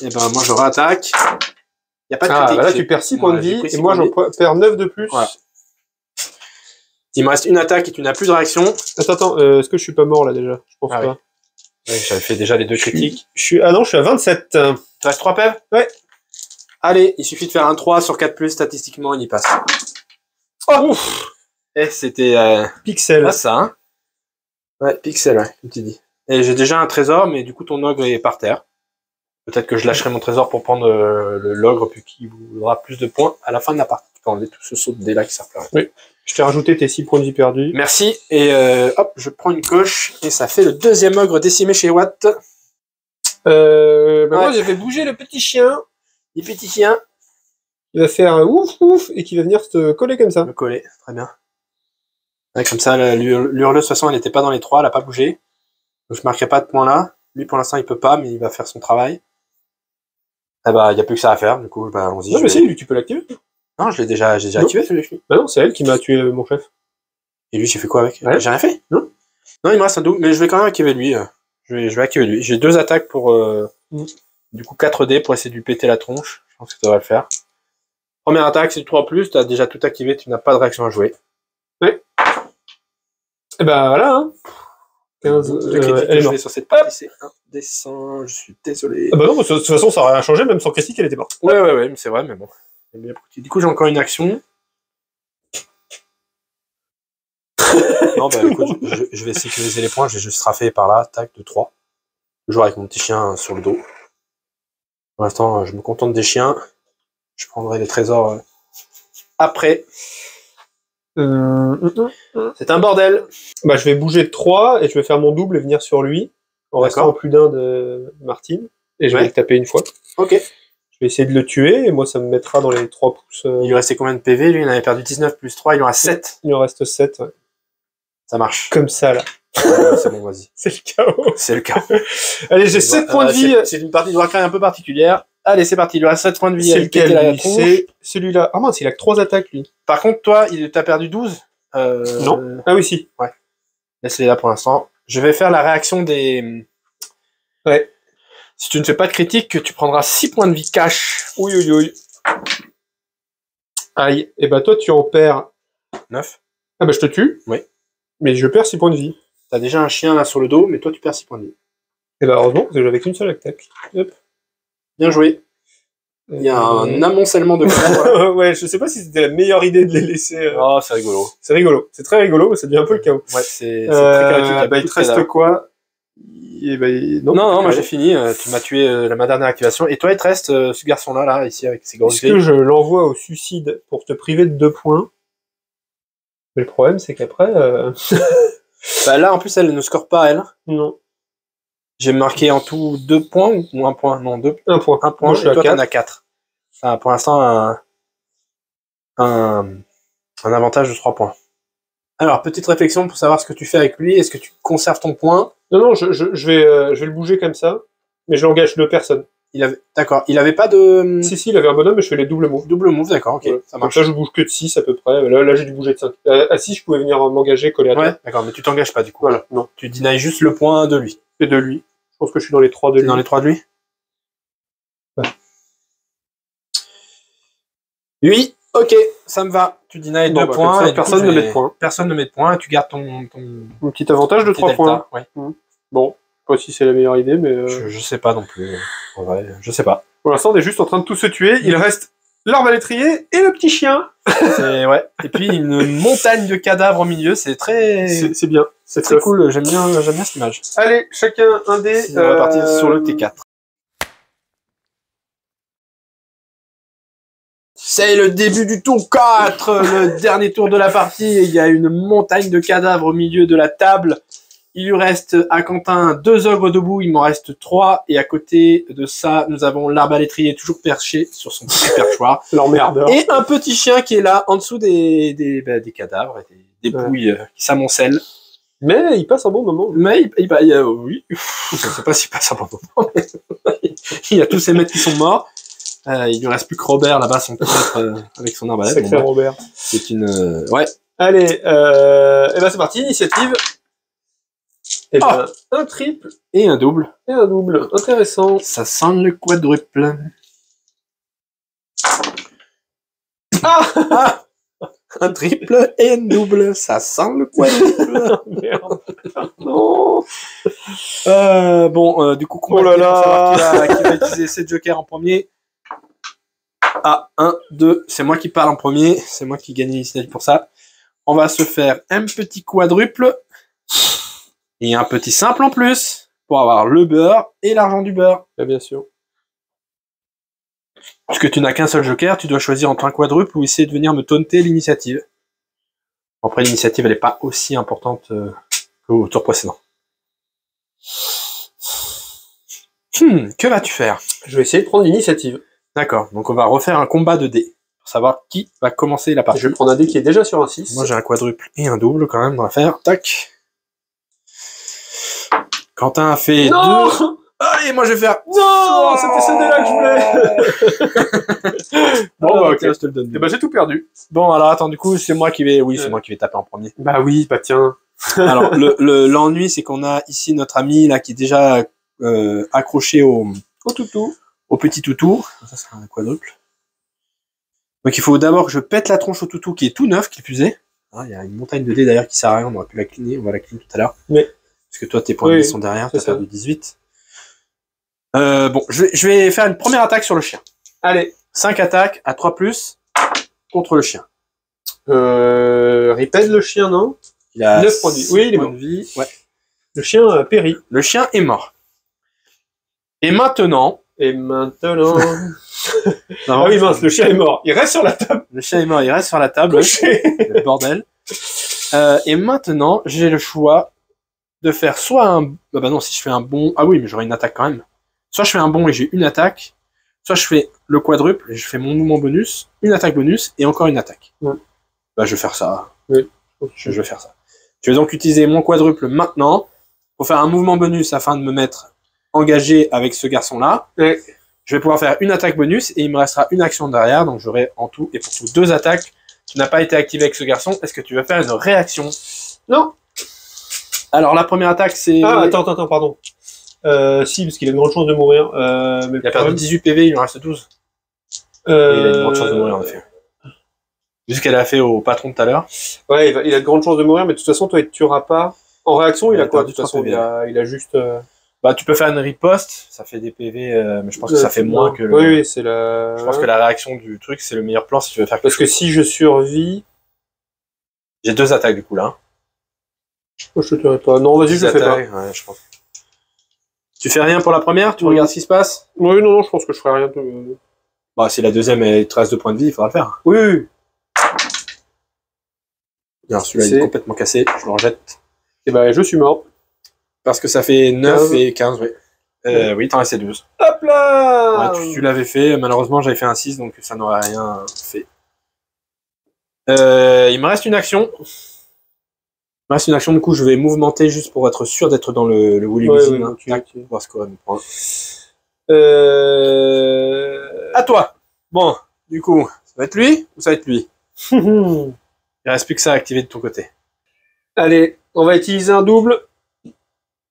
Speaker 2: Et ben, moi, je réattaque. Il n'y a pas de critique.
Speaker 3: Bah là, tu perds 6 points de vie, et moi, j'en perds 9 de plus.
Speaker 2: Voilà. Il me reste une attaque et tu n'as plus de réaction.
Speaker 3: Attends, est-ce que je suis pas mort, là, déjà? Je pense pas.
Speaker 2: Oui. Ouais, j'avais fait déjà les 2 critiques.
Speaker 3: Ah non, je suis à 27.
Speaker 2: Tu restes 3 pèves?
Speaker 3: Ouais.
Speaker 2: Allez, il suffit de faire un 3 sur 4+, statistiquement, il y passe.
Speaker 3: Oh!
Speaker 2: Et c'était...
Speaker 3: Pixel.
Speaker 2: Ah, ça, hein? Ouais, pixel, ouais, comme tu dis. Et j'ai déjà un trésor, mais du coup, ton ogre est par terre. Peut-être que je lâcherai mon trésor pour prendre l'ogre, puis qui vous aura plus de points à la fin de la partie. Tu peux enlever tout ce saut de dés là qui sert à rien.
Speaker 3: Oui. Je t'ai rajouté tes 6 points de vie perdus.
Speaker 2: Merci, et hop, je prends une coche, et ça fait le 2e ogre décimé chez Watt.
Speaker 3: Moi, j'avais bougé le petit chien.
Speaker 2: Les petits chiens.
Speaker 3: Il va faire un ouf ouf et qui va venir te coller comme ça.
Speaker 2: Me coller, très bien. Ouais, comme ça, l'hurleuse, de toute façon, elle n'était pas dans les 3, elle a pas bougé. Donc je marquerai pas de point là. Lui, pour l'instant, il peut pas, mais il va faire son travail. Ah bah, il n'y a plus que ça à faire, du coup, bah, allons-y.
Speaker 3: Non, mais si, lui, tu peux l'activer.
Speaker 2: Non, j'ai déjà activé celui-ci.
Speaker 3: Bah non, c'est elle qui m'a tué mon chef.
Speaker 2: Et lui, j'ai fait quoi avec?
Speaker 3: Ouais.
Speaker 2: J'ai rien fait?
Speaker 3: Non.
Speaker 2: Non, il me reste un double, mais je vais quand même activer lui. Je vais activer lui. J'ai 2 attaques pour, du coup, 4 dés pour essayer de lui péter la tronche. Je pense que ça va le faire. Première attaque, c'est du 3+, t'as déjà tout activé, tu n'as pas de réaction à jouer.
Speaker 3: Ouais. Et bah voilà, hein. 15,
Speaker 2: Le critique
Speaker 3: elle est
Speaker 2: que je
Speaker 3: morte.
Speaker 2: vais sur cette partie, c'est 1 des 100, je suis désolé.
Speaker 3: Ah bah non, de toute façon, ça aurait rien changé, même sans critique, elle était morte.
Speaker 2: Ouais, mais c'est vrai, mais bon. Du coup, j'ai encore une action. Non, bah écoute, je vais sécuriser les points, je vais juste raffer par là, tac, de 3. Toujours avec mon petit chien sur le dos. Pour l'instant, je me contente des chiens. Je prendrai les trésors après. C'est un bordel.
Speaker 3: Bah je vais bouger de 3 et je vais faire mon double et venir sur lui, en restant en plus d'un de Martine. Et je vais le taper une fois.
Speaker 2: Ok.
Speaker 3: Je vais essayer de le tuer, et moi ça me mettra dans les 3 pouces.
Speaker 2: Il lui restait combien de PV? Lui, il en avait perdu 19 plus 3, il en a 7.
Speaker 3: Il en reste 7, ouais.
Speaker 2: Ça marche.
Speaker 3: Comme ça, là.
Speaker 2: Ouais, c'est bon, vas-y.
Speaker 3: C'est le chaos.
Speaker 2: C'est le cas.
Speaker 3: Allez, j'ai 7 points de vie.
Speaker 2: C'est une partie de Warcry un peu particulière. Allez, c'est parti. Il lui reste 7 points de vie.
Speaker 3: C'est lequel, lui? C'est celui-là. Ah mince, il a que 3 attaques, lui.
Speaker 2: Par contre, toi, t'as perdu 12.
Speaker 3: Non. Ah oui, si.
Speaker 2: Ouais. Laisse-les là pour l'instant. Je vais faire la réaction des...
Speaker 3: Ouais.
Speaker 2: Si tu ne fais pas de critique, tu prendras 6 points de vie cash.
Speaker 3: Oui. Aïe. Et bah toi, tu en perds
Speaker 2: 9.
Speaker 3: Ah bah je te tue.
Speaker 2: Oui.
Speaker 3: Mais je perds 6 points de vie.
Speaker 2: T'as déjà un chien là sur le dos, mais toi tu perds 6 points de vie.
Speaker 3: Et bah heureusement, parce que j'avais qu'une seule attaque. Hop.
Speaker 2: Bien joué. Il y a un amoncellement de cadavres.
Speaker 3: Ouais, je sais pas si c'était la meilleure idée de les laisser.
Speaker 2: Oh, c'est rigolo.
Speaker 3: C'est rigolo. C'est très rigolo, mais ça devient un peu le chaos.
Speaker 2: Ouais, c'est très chaotique.
Speaker 3: Bah il te reste quoi? Et bah,
Speaker 2: non, moi j'ai fini. Tu m'as tué ma dernière activation. Et toi, il te reste ce garçon-là, là, ici, avec ses grosses
Speaker 3: Est-ce que je l'envoie au suicide pour te priver de 2 points? Mais le problème, c'est qu'après...
Speaker 2: Bah là, en plus, elle ne score pas, elle.
Speaker 3: Non.
Speaker 2: J'ai marqué en tout 2 points ou 1 point? Non, 2.
Speaker 3: 1 point.
Speaker 2: 1 point,
Speaker 3: Moi, je suis
Speaker 2: et toi,
Speaker 3: à 4.
Speaker 2: t'en as 4. Ah, pour l'instant, un avantage de 3 points. Alors, petite réflexion pour savoir ce que tu fais avec lui. Est-ce que tu conserves ton point?
Speaker 3: Non, je vais le bouger comme ça, mais je l'engage de personne.
Speaker 2: D'accord. Il avait pas de...
Speaker 3: Si, il avait un bonhomme, mais je fais les doubles moves.
Speaker 2: Double move, d'accord, ok.
Speaker 3: Ouais.
Speaker 2: Ça marche.
Speaker 3: Donc là, je bouge que de 6 à peu près. Là j'ai dû bouger de 5. À 6, je pouvais venir m'engager, coller à toi.
Speaker 2: Ouais, d'accord, mais tu t'engages pas du coup.
Speaker 3: Voilà, non.
Speaker 2: Tu denies juste le point de lui.
Speaker 3: Et de lui. Je pense que je suis dans les 3 de
Speaker 2: T'es
Speaker 3: lui.
Speaker 2: dans les 3 de lui?
Speaker 3: Ouais.
Speaker 2: Oui, ok, ça me va. Tu denies 2
Speaker 3: bah,
Speaker 2: points.
Speaker 3: comme ça,
Speaker 2: Et
Speaker 3: personne ne met de points.
Speaker 2: Personne ne met de points et tu gardes ton
Speaker 3: Un petit avantage de
Speaker 2: petit
Speaker 3: 3
Speaker 2: delta.
Speaker 3: points.
Speaker 2: Ouais.
Speaker 3: Bon, pas si c'est la meilleure idée, mais...
Speaker 2: Je sais pas non plus. En vrai, je sais pas.
Speaker 3: Pour l'instant, on est juste en train de tous se tuer. Il reste l'arbalétrier et le petit chien.
Speaker 2: Ouais. Et puis une montagne de cadavres au milieu, c'est très...
Speaker 3: C'est bien.
Speaker 2: C'est très cool, j'aime bien cette image.
Speaker 3: Allez, chacun un dé.
Speaker 2: On va partir sur le T4. C'est le début du tour 4, le dernier tour de la partie. Il y a une montagne de cadavres au milieu de la table. Il lui reste à Quentin 2 ogres debout, il m'en reste 3. Et à côté de ça, nous avons l'arbalétrier toujours perché sur son petit perchoir.
Speaker 3: L'emmerdeur.
Speaker 2: Et un petit chien qui est là, en dessous des cadavres et des dépouilles qui s'amoncellent.
Speaker 3: Mais il passe un bon moment.
Speaker 2: Mais oui, je ne sais pas s'il passe un bon moment, mais il y a tous ces mecs qui sont morts. Il lui reste plus que Robert là-bas, son prêtre, avec son arbalète.
Speaker 3: Sacré Robert.
Speaker 2: C'est une... ouais.
Speaker 3: Allez, et ben c'est parti, initiative. Et ben, un triple
Speaker 2: Et un double.
Speaker 3: et un double. Intéressant.
Speaker 2: Ça sent le quadruple.
Speaker 3: Ah
Speaker 2: Un triple et un double. Ça sent le quadruple.
Speaker 3: Merde. Non.
Speaker 2: Bon, du coup,
Speaker 3: Oh là là.
Speaker 2: pour savoir qui va utiliser ses jokers en premier. Ah, 1, 2, c'est moi qui parle en premier. C'est moi qui gagne l'initiative pour ça. On va se faire un petit quadruple. Et un petit simple en plus. Pour avoir le beurre et l'argent du beurre.
Speaker 3: Bien sûr.
Speaker 2: Puisque tu n'as qu'un seul joker, tu dois choisir entre un quadruple ou essayer de venir me taunter l'initiative. Après, l'initiative, elle n'est pas aussi importante qu'au tour précédent. Que vas-tu faire?
Speaker 3: Je vais essayer de prendre l'initiative.
Speaker 2: D'accord, donc on va refaire un combat de dés. pour savoir qui va commencer la partie.
Speaker 3: Je vais prendre un dé qui est déjà sur un 6.
Speaker 2: Moi, j'ai un quadruple et un double quand même dans l'affaire. Tac. Quentin a fait 2.
Speaker 3: Non.
Speaker 2: Allez, moi je vais faire.
Speaker 3: Non, c'était ce dé-là que je voulais.
Speaker 2: Bon, bah, ok,
Speaker 3: ok.
Speaker 2: je te le donne.
Speaker 3: Eh ben, j'ai tout perdu.
Speaker 2: Bon, alors attends, du coup, c'est moi qui vais. Oui, c'est moi qui vais taper en premier.
Speaker 3: Bah oui, bah tiens.
Speaker 2: Alors, l'ennui, c'est qu'on a ici notre ami là qui est déjà accroché au
Speaker 3: toutou.
Speaker 2: au petit toutou. Ça, c'est un quadruple. Donc, il faut d'abord que je pète la tronche au toutou qui est tout neuf, qui plus est. Ah, il y a une montagne de dés d'ailleurs qui sert à rien, on aurait pu la cleaner, on va la cleaner tout à l'heure.
Speaker 3: Mais.
Speaker 2: Parce que toi, tes points de
Speaker 3: Oui,
Speaker 2: vie sont derrière,
Speaker 3: c'est
Speaker 2: t'as
Speaker 3: ça.
Speaker 2: perdu 18. Bon, je vais faire une première attaque sur le chien.
Speaker 3: Allez.
Speaker 2: 5 attaques à 3+, contre le chien.
Speaker 3: Ripède le chien, non?
Speaker 2: Il a
Speaker 3: 9 points de vie.
Speaker 2: 6
Speaker 3: Oui, il est
Speaker 2: points
Speaker 3: mort.
Speaker 2: de vie. Ouais.
Speaker 3: Le chien a péri.
Speaker 2: Le chien est mort. Et maintenant...
Speaker 3: Et maintenant...
Speaker 2: Non,
Speaker 3: Ah oui, mince, le chien est mort. Il reste sur la table.
Speaker 2: le chien est mort, il reste sur la table.
Speaker 3: Couché.
Speaker 2: Le bordel. Et maintenant, j'ai le choix de faire soit un... Bah non, si je fais un bond... Ah oui, mais j'aurai une attaque quand même. Soit je fais un bond et j'ai une attaque, soit je fais le quadruple et je fais mon mouvement bonus, une attaque bonus et encore une attaque.
Speaker 3: Ouais.
Speaker 2: Bah je vais faire ça.
Speaker 3: Oui.
Speaker 2: Je vais faire ça. Je vais donc utiliser mon quadruple maintenant pour faire un mouvement bonus afin de me mettre engagé avec ce garçon-là.
Speaker 3: Ouais.
Speaker 2: Je vais pouvoir faire une attaque bonus et il me restera une action derrière, donc j'aurai en tout et pour tout 2 attaques qui n'a pas été activée avec ce garçon. Est-ce que tu veux faire une réaction?
Speaker 3: Non.
Speaker 2: Alors la première attaque c'est...
Speaker 3: Ah, attends, pardon. Si, parce qu'il a une grande chance de mourir. Mais
Speaker 2: Il a perdu 18 PV, il lui en reste 12. Il a une grande chance de mourir en effet. Vu ce qu'elle a fait au patron tout à l'heure.
Speaker 3: Ouais, il a de grandes chances de mourir, mais de toute façon, toi, il te tuera pas. En réaction, il
Speaker 2: Il
Speaker 3: a
Speaker 2: a
Speaker 3: quoi? De
Speaker 2: perdu
Speaker 3: toute façon,
Speaker 2: 3 PV.
Speaker 3: il a juste...
Speaker 2: Bah tu peux faire une riposte, ça fait des PV, mais je pense que ça fait moins que...
Speaker 3: Oui, oui, c'est la...
Speaker 2: Je pense que la réaction du truc c'est le meilleur plan si tu veux faire quelque
Speaker 3: Parce que
Speaker 2: chose.
Speaker 3: si je survis...
Speaker 2: J'ai 2 attaques du coup là.
Speaker 3: Oh, je te tuerai pas. Non, vas-y, je le fais pas.
Speaker 2: Ouais, je pense. Tu fais rien pour la première? Tu
Speaker 3: Oui.
Speaker 2: regardes ce qui se passe?
Speaker 3: Oui, non, je pense que je ferai rien de...
Speaker 2: Bah si la deuxième elle te reste 2 points de vie, il faudra le faire.
Speaker 3: Oui, oui.
Speaker 2: Alors celui-là il est complètement cassé, je le rejette.
Speaker 3: Et ben, je suis mort.
Speaker 2: Parce que ça fait 9
Speaker 3: 15.
Speaker 2: et 15, oui. Oui, t'en restais 12.
Speaker 3: Hop là!
Speaker 2: Ouais, tu l'avais fait, malheureusement j'avais fait un 6, donc ça n'aurait rien fait. Il me reste une action. Il me reste une action, du coup je vais mouvementer juste pour être sûr d'être dans le Woolly
Speaker 3: Ouais,
Speaker 2: Wizard,
Speaker 3: ouais,
Speaker 2: hein.
Speaker 3: tu-
Speaker 2: Tac,
Speaker 3: tu-
Speaker 2: voir ce qu'on va me prendre.
Speaker 3: À
Speaker 2: À toi. Bon, du coup, ça va être lui ou ça va être lui? Il reste plus que ça à activer de ton côté.
Speaker 3: Allez, on va utiliser un double.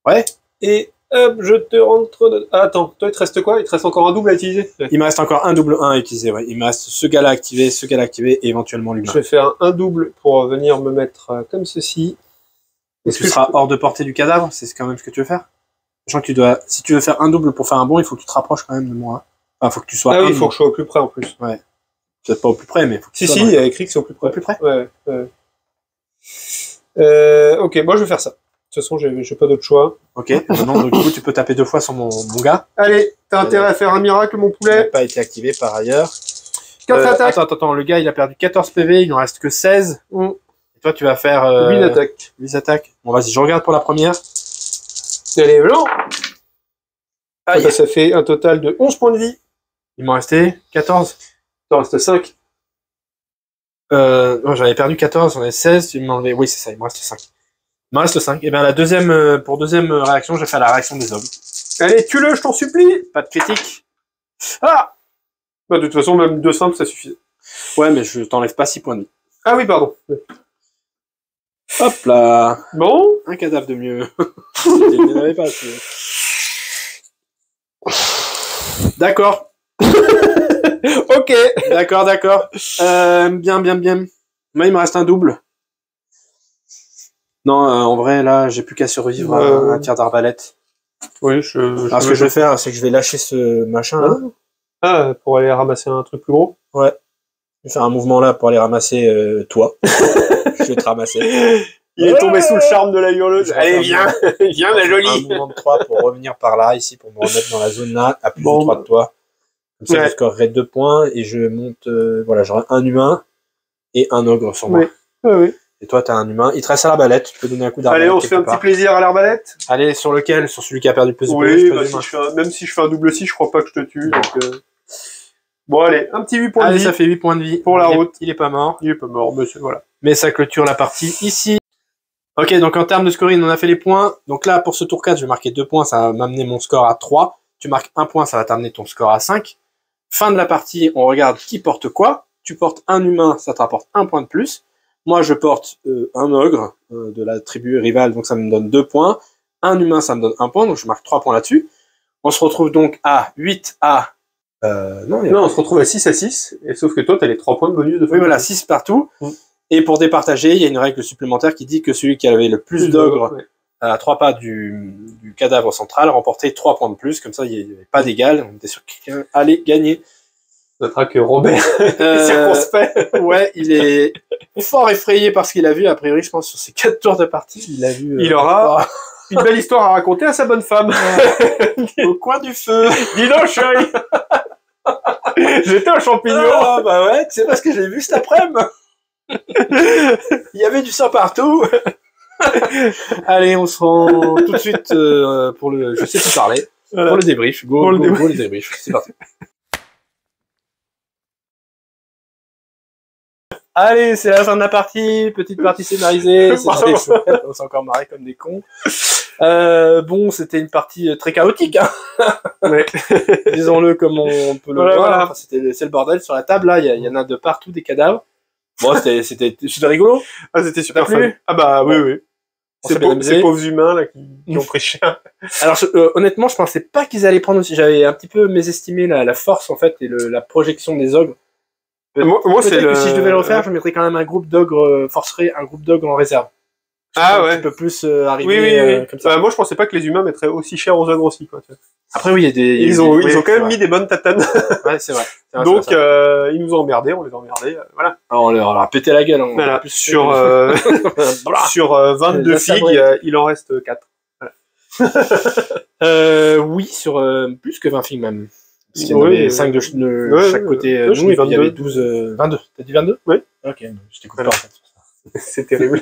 Speaker 2: Ouais.
Speaker 3: Et hop, je te rentre... Ah, attends, toi, il te reste quoi? Il te reste encore un double à utiliser? Ouais.
Speaker 2: Il me reste encore un double 1 à utiliser, ouais. Il me reste ce gars-là activé, et éventuellement l'humain.
Speaker 3: Je vais faire un double pour venir me mettre comme ceci.
Speaker 2: Tu seras hors de portée du cadavre, c'est quand même ce que tu veux faire? Sachant que tu dois, si tu veux faire un double pour faire un bond, il faut que tu te rapproches quand même de moi. Enfin, faut que tu sois
Speaker 3: Ah oui,
Speaker 2: un
Speaker 3: il
Speaker 2: de
Speaker 3: faut
Speaker 2: moi.
Speaker 3: que je sois au plus près en plus.
Speaker 2: Peut-être pas au plus près, mais faut que tu
Speaker 3: Si,
Speaker 2: sois
Speaker 3: si,
Speaker 2: dans
Speaker 3: il
Speaker 2: les-
Speaker 3: y a écrit que c'est au plus près.
Speaker 2: au plus près.
Speaker 3: Ouais, ouais. Ok, moi je vais faire ça. De toute façon, j'ai pas d'autre choix.
Speaker 2: Ok, maintenant, donc, du coup, tu peux taper 2 fois sur mon gars.
Speaker 3: Allez, t'as intérêt à faire un miracle, mon
Speaker 2: Il n'a
Speaker 3: poulet.
Speaker 2: pas été activé par ailleurs.
Speaker 3: 4 attaques.
Speaker 2: Attends, le gars, il a perdu 14 PV, il en reste que 16.
Speaker 3: Mm.
Speaker 2: Et toi, tu vas faire...
Speaker 3: 8 attaques.
Speaker 2: 8 attaques. Bon, vas-y, je regarde pour la première.
Speaker 3: Allez, blanc.
Speaker 2: Aïe.
Speaker 3: Ça fait un total de 11 points de vie.
Speaker 2: Il m'en restait 14.
Speaker 3: Il en reste 5.
Speaker 2: Non, j'en avais perdu 14, j'en ai 16, tu m'en enlevais... Oui, c'est ça, il me reste 5. Il me reste 5. Et bien, la deuxième, pour deuxième réaction, je vais faire la réaction des hommes.
Speaker 3: Allez, tue-le, je t'en supplie.
Speaker 2: Pas de critique. Ah!
Speaker 3: Bah, de toute façon, même 2 simples, ça suffit.
Speaker 2: Ouais, mais je t'enlève pas 6 points de vie.
Speaker 3: Ah oui, pardon.
Speaker 2: Hop là!
Speaker 3: Bon.
Speaker 2: Un cadavre de mieux. Il n'y en avait pas assez. D'accord.
Speaker 3: Ok.
Speaker 2: D'accord. Bien. Moi, il me reste un double. Non, en vrai, là, j'ai plus qu'à survivre à un tir d'arbalète.
Speaker 3: Oui,
Speaker 2: Alors, ce que je vais faire, c'est que je vais lâcher ce machin là.
Speaker 3: Ah, pour aller ramasser un truc plus gros.
Speaker 2: Je vais faire un mouvement là pour aller ramasser toi. Je vais te ramasser.
Speaker 3: Il est tombé sous le charme de la hurleuse.
Speaker 2: Je vais
Speaker 3: Allez,
Speaker 2: faire
Speaker 3: viens, la
Speaker 2: Un
Speaker 3: jolie.
Speaker 2: mouvement de 3 pour revenir par là, ici, pour me remettre dans la zone là, à plus
Speaker 3: Bon,
Speaker 2: de 3 de toi. Comme ça,
Speaker 3: ouais.
Speaker 2: je scorerai 2 points et je monte, voilà, j'aurai un humain et un ogre sur moi.
Speaker 3: Oui. Oui.
Speaker 2: Et toi, t'as un humain. Il te reste à l'arbalète, tu peux donner un coup d'arbalète.
Speaker 3: Allez, on se fait un
Speaker 2: quelque
Speaker 3: petit
Speaker 2: part.
Speaker 3: plaisir à l'arbalète.
Speaker 2: Allez, sur lequel? Sur celui qui a perdu le plus de PV,
Speaker 3: Oui,
Speaker 2: je
Speaker 3: bah,
Speaker 2: présume.
Speaker 3: même si je fais un double 6, je crois pas que je te tue. Donc, Bon, allez, un petit 8 points de
Speaker 2: Allez,
Speaker 3: vie
Speaker 2: ça fait 8 points de vie.
Speaker 3: pour la route.
Speaker 2: Il est pas mort.
Speaker 3: Il est pas mort, monsieur, voilà.
Speaker 2: Mais ça clôture la partie ici. Ok, donc en termes de scoring, on a fait les points. Donc là, pour ce tour 4, je vais marquer 2 points, ça va m'amener mon score à 3. Tu marques 1 point, ça va t'amener ton score à 5. Fin de la partie, on regarde qui porte quoi. Tu portes un humain, ça te rapporte 1 point de plus. Moi, je porte un ogre de la tribu rivale, donc ça me donne 2 points. Un humain, ça me donne 1 point, donc je marque 3 points là-dessus. On se retrouve donc à 8 à...
Speaker 3: Non, on se retrouve à 6 à 6, et sauf que toi, t'as les 3 points de bonus de
Speaker 2: Oui, voilà, 6 partout. Et pour départager, il y a une règle supplémentaire qui dit que celui qui avait le plus d'ogres à 3 pas du cadavre central remportait 3 points de plus. Comme ça, il n'y avait pas d'égal. On était sûr que quelqu'un allait gagner.
Speaker 3: Notera que Robert est circonspect.
Speaker 2: Ouais, il est fort effrayé par ce qu'il a vu. A priori, je pense, sur ces 4 tours de partie, il a vu...
Speaker 3: Il aura une belle histoire à raconter à sa bonne femme.
Speaker 2: Au coin du feu.
Speaker 3: Dis donc, chérie. J'étais un champignon.
Speaker 2: Ah, bah ouais, c'est parce que j'ai vu cet après-midi. Il y avait du sang partout. Allez, on se rend tout de suite pour le... Je sais plus parler. Pour le débrief. Go, le débrief. C'est parti. Allez, c'est la fin de la partie. Petite partie scénarisée. C'était chouette. On s'est encore marré comme des cons. Bon, c'était une partie très chaotique, hein.
Speaker 3: Ouais.
Speaker 2: Disons-le comme on peut le voir. Voilà. Enfin, c'est le bordel sur la table, là. Il y en a de partout, des cadavres. Bon, c'était rigolo.
Speaker 3: Ah, c'était super
Speaker 2: T'as plu
Speaker 3: fun. Ah bah oui, oui. Ces pauvres humains là qui ont pris cher.
Speaker 2: Alors honnêtement, je pensais pas qu'ils allaient prendre aussi. J'avais un petit peu mésestimé la force en fait et la projection des ogres.
Speaker 3: Moi c'est
Speaker 2: que si je devais le refaire, je mettrais quand même un groupe d'ogres forcerait un groupe d'ogres en réserve.
Speaker 3: Ah ouais.
Speaker 2: Un petit peu plus arriver comme ça.
Speaker 3: Moi je pensais pas que les humains mettraient aussi cher aux ogres aussi quoi.
Speaker 2: Après oui, il y a des
Speaker 3: ils ont quand même mis des bonnes tatanes.
Speaker 2: Ouais, c'est vrai.
Speaker 3: Donc ils nous ont emmerdés, on les a emmerdés, voilà.
Speaker 2: Alors, on leur a pété la gueule. Hein,
Speaker 3: voilà. Sur 22 figues, il en reste 4.
Speaker 2: Voilà. Oui, sur plus que 20 figues même. Parce qu'il y en avait 5 de chaque côté nous, et puis il y avait 22. T'as dit 22? Oui. Ok, je t'écoute pas en fait.
Speaker 3: C'est terrible.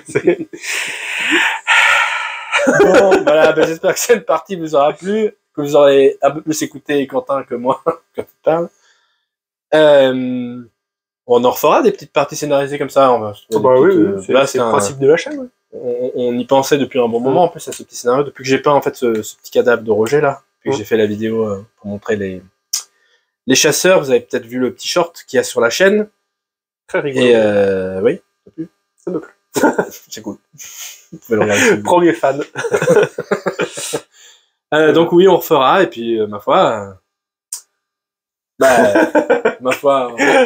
Speaker 2: Bon, voilà, j'espère que cette partie vous aura plu, que vous aurez un peu plus écouté Quentin que moi quand il parle. On en refera des petites parties scénarisées comme ça.
Speaker 3: C'est le principe de la chaîne. Ouais.
Speaker 2: On y pensait depuis un bon moment en plus à ce petit scénario, depuis que j'ai peint en fait ce petit cadavre de Roger là, puis que j'ai fait la vidéo pour montrer les chasseurs. Vous avez peut-être vu le petit short qu'il y a sur la chaîne.
Speaker 3: Très rigolo.
Speaker 2: Et oui, ça plu.
Speaker 3: Ça me plaît.
Speaker 2: C'est cool. Vous pouvez le regarder.
Speaker 3: Premier fan.
Speaker 2: Donc oui, on refera, et puis ma foi,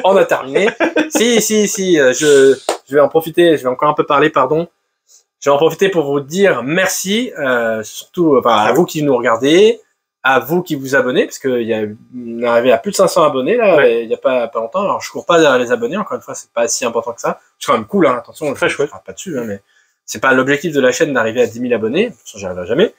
Speaker 2: on a terminé. Si, je vais en profiter, je vais encore un peu parler, pardon. Je vais en profiter pour vous dire merci, surtout à vous qui nous regardez, à vous qui vous abonnez, parce qu'on est arrivé à plus de 500 abonnés là, il y a pas longtemps. Alors je cours pas derrière les abonnés, encore une fois, c'est pas si important que ça. C'est quand même cool, hein, attention,
Speaker 3: très chouette.
Speaker 2: Pas dessus, hein, mais c'est pas l'objectif de la chaîne d'arriver à 10 000 abonnés. De toute façon, j'y arriverai jamais.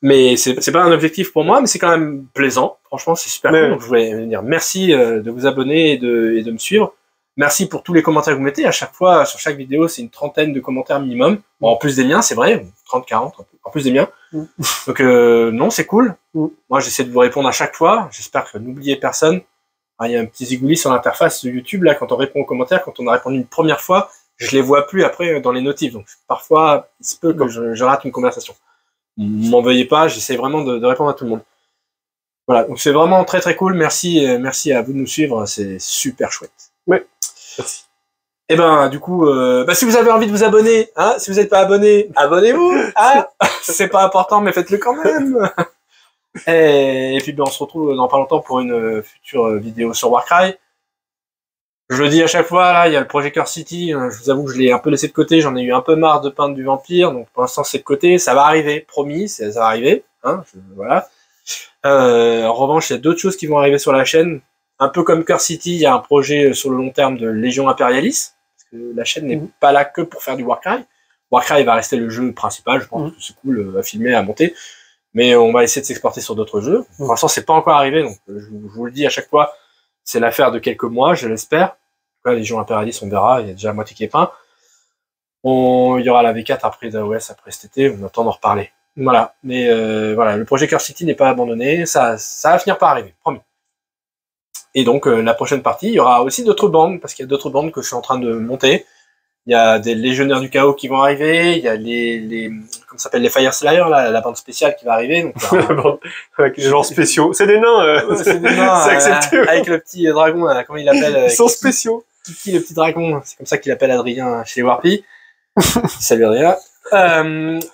Speaker 2: Mais c'est pas un objectif pour moi, mais c'est quand même plaisant. Franchement, c'est super cool. Donc je voulais dire merci de vous abonner et de me suivre. Merci pour tous les commentaires que vous mettez. À chaque fois, sur chaque vidéo, c'est une trentaine de commentaires minimum. Bon, en plus des miens, c'est vrai, 30, 40, en plus des miens. Donc non, c'est cool. Moi, j'essaie de vous répondre à chaque fois. J'espère que n'oubliez personne. Il y a un petit zigoulis sur l'interface de YouTube, là, quand on répond aux commentaires, quand on a répondu une première fois, je les vois plus après dans les notifs. Donc parfois, il se peut que je rate une conversation. M'en veuillez pas, j'essaie vraiment de répondre à tout le monde. Voilà, donc c'est vraiment très très cool. Merci à vous de nous suivre, c'est super chouette.
Speaker 3: Ouais, merci.
Speaker 2: Et ben du coup, si vous avez envie de vous abonner, hein, si vous n'êtes pas abonné, abonnez-vous. Hein, c'est pas important, mais faites-le quand même. Et puis on se retrouve dans pas longtemps pour une future vidéo sur Warcry. Je le dis à chaque fois, là, il y a le projet Curse City, je vous avoue que je l'ai un peu laissé de côté, j'en ai eu un peu marre de peindre du vampire, donc pour l'instant c'est de côté, ça va arriver, promis, ça va arriver, hein, voilà. En revanche, il y a d'autres choses qui vont arriver sur la chaîne, un peu comme Curse City, il y a un projet sur le long terme de Légion Imperialis, parce que la chaîne n'est pas là que pour faire du Warcry. Warcry va rester le jeu principal, je pense que c'est cool à filmer, à monter, mais on va essayer de s'exporter sur d'autres jeux. Pour l'instant, c'est pas encore arrivé, donc je vous le dis à chaque fois, c'est l'affaire de quelques mois, je l'espère. Les gens impérialistes, on verra, il y a déjà la moitié qui est peint. Il y aura la V4 après d'AOS, après cet été, on attend d'en reparler. Voilà, mais voilà, le projet Curse City n'est pas abandonné, ça va finir par arriver, promis. Et donc, la prochaine partie, il y aura aussi d'autres bandes, parce qu'il y a d'autres bandes que je suis en train de monter. Il y a des Légionnaires du Chaos qui vont arriver, il y a comment ça s'appelle, les Fire Slayers, là, la bande spéciale qui va arriver. Donc,
Speaker 3: avec les genres spéciaux. C'est des nains,
Speaker 2: ouais, c'est des nains,
Speaker 3: c'est accepté.
Speaker 2: avec le petit dragon, là, comment il l'appelle
Speaker 3: Ils sont spéciaux.
Speaker 2: Kiki, le petit dragon, c'est comme ça qu'il appelle Adrien chez les Warpy. Salut Adrien.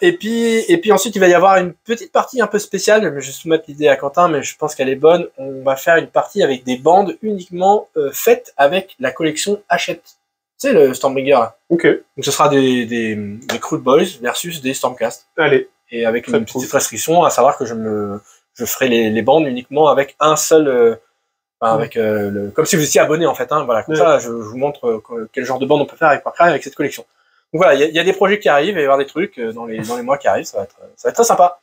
Speaker 2: Et puis ensuite il va y avoir une petite partie un peu spéciale, je vais soumettre l'idée à Quentin, mais je pense qu'elle est bonne. On va faire une partie avec des bandes uniquement faites avec la collection Hachette. Tu sais, le Stormbringer là.
Speaker 3: Ok.
Speaker 2: Donc ce sera des Crude Boys versus des Stormcast.
Speaker 3: Allez.
Speaker 2: Et avec
Speaker 3: Très
Speaker 2: une
Speaker 3: cool.
Speaker 2: petite restriction, à savoir que je ferai les bandes uniquement avec un seul avec comme si vous étiez abonné en fait, hein, voilà, comme
Speaker 3: Ouais.
Speaker 2: ça je vous montre quel genre de bande on peut faire avec Warcry avec cette collection. Donc voilà, il y a des projets qui arrivent, il va y avoir des trucs dans les mois qui arrivent, ça va être très sympa.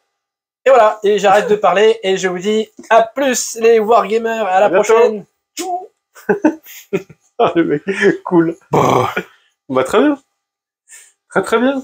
Speaker 2: Et voilà, et j'arrête de parler et je vous dis à plus les Wargamers, à la
Speaker 3: bientôt.
Speaker 2: prochaine.
Speaker 3: Ah, le mec, cool. Bah, très bien. Très très bien.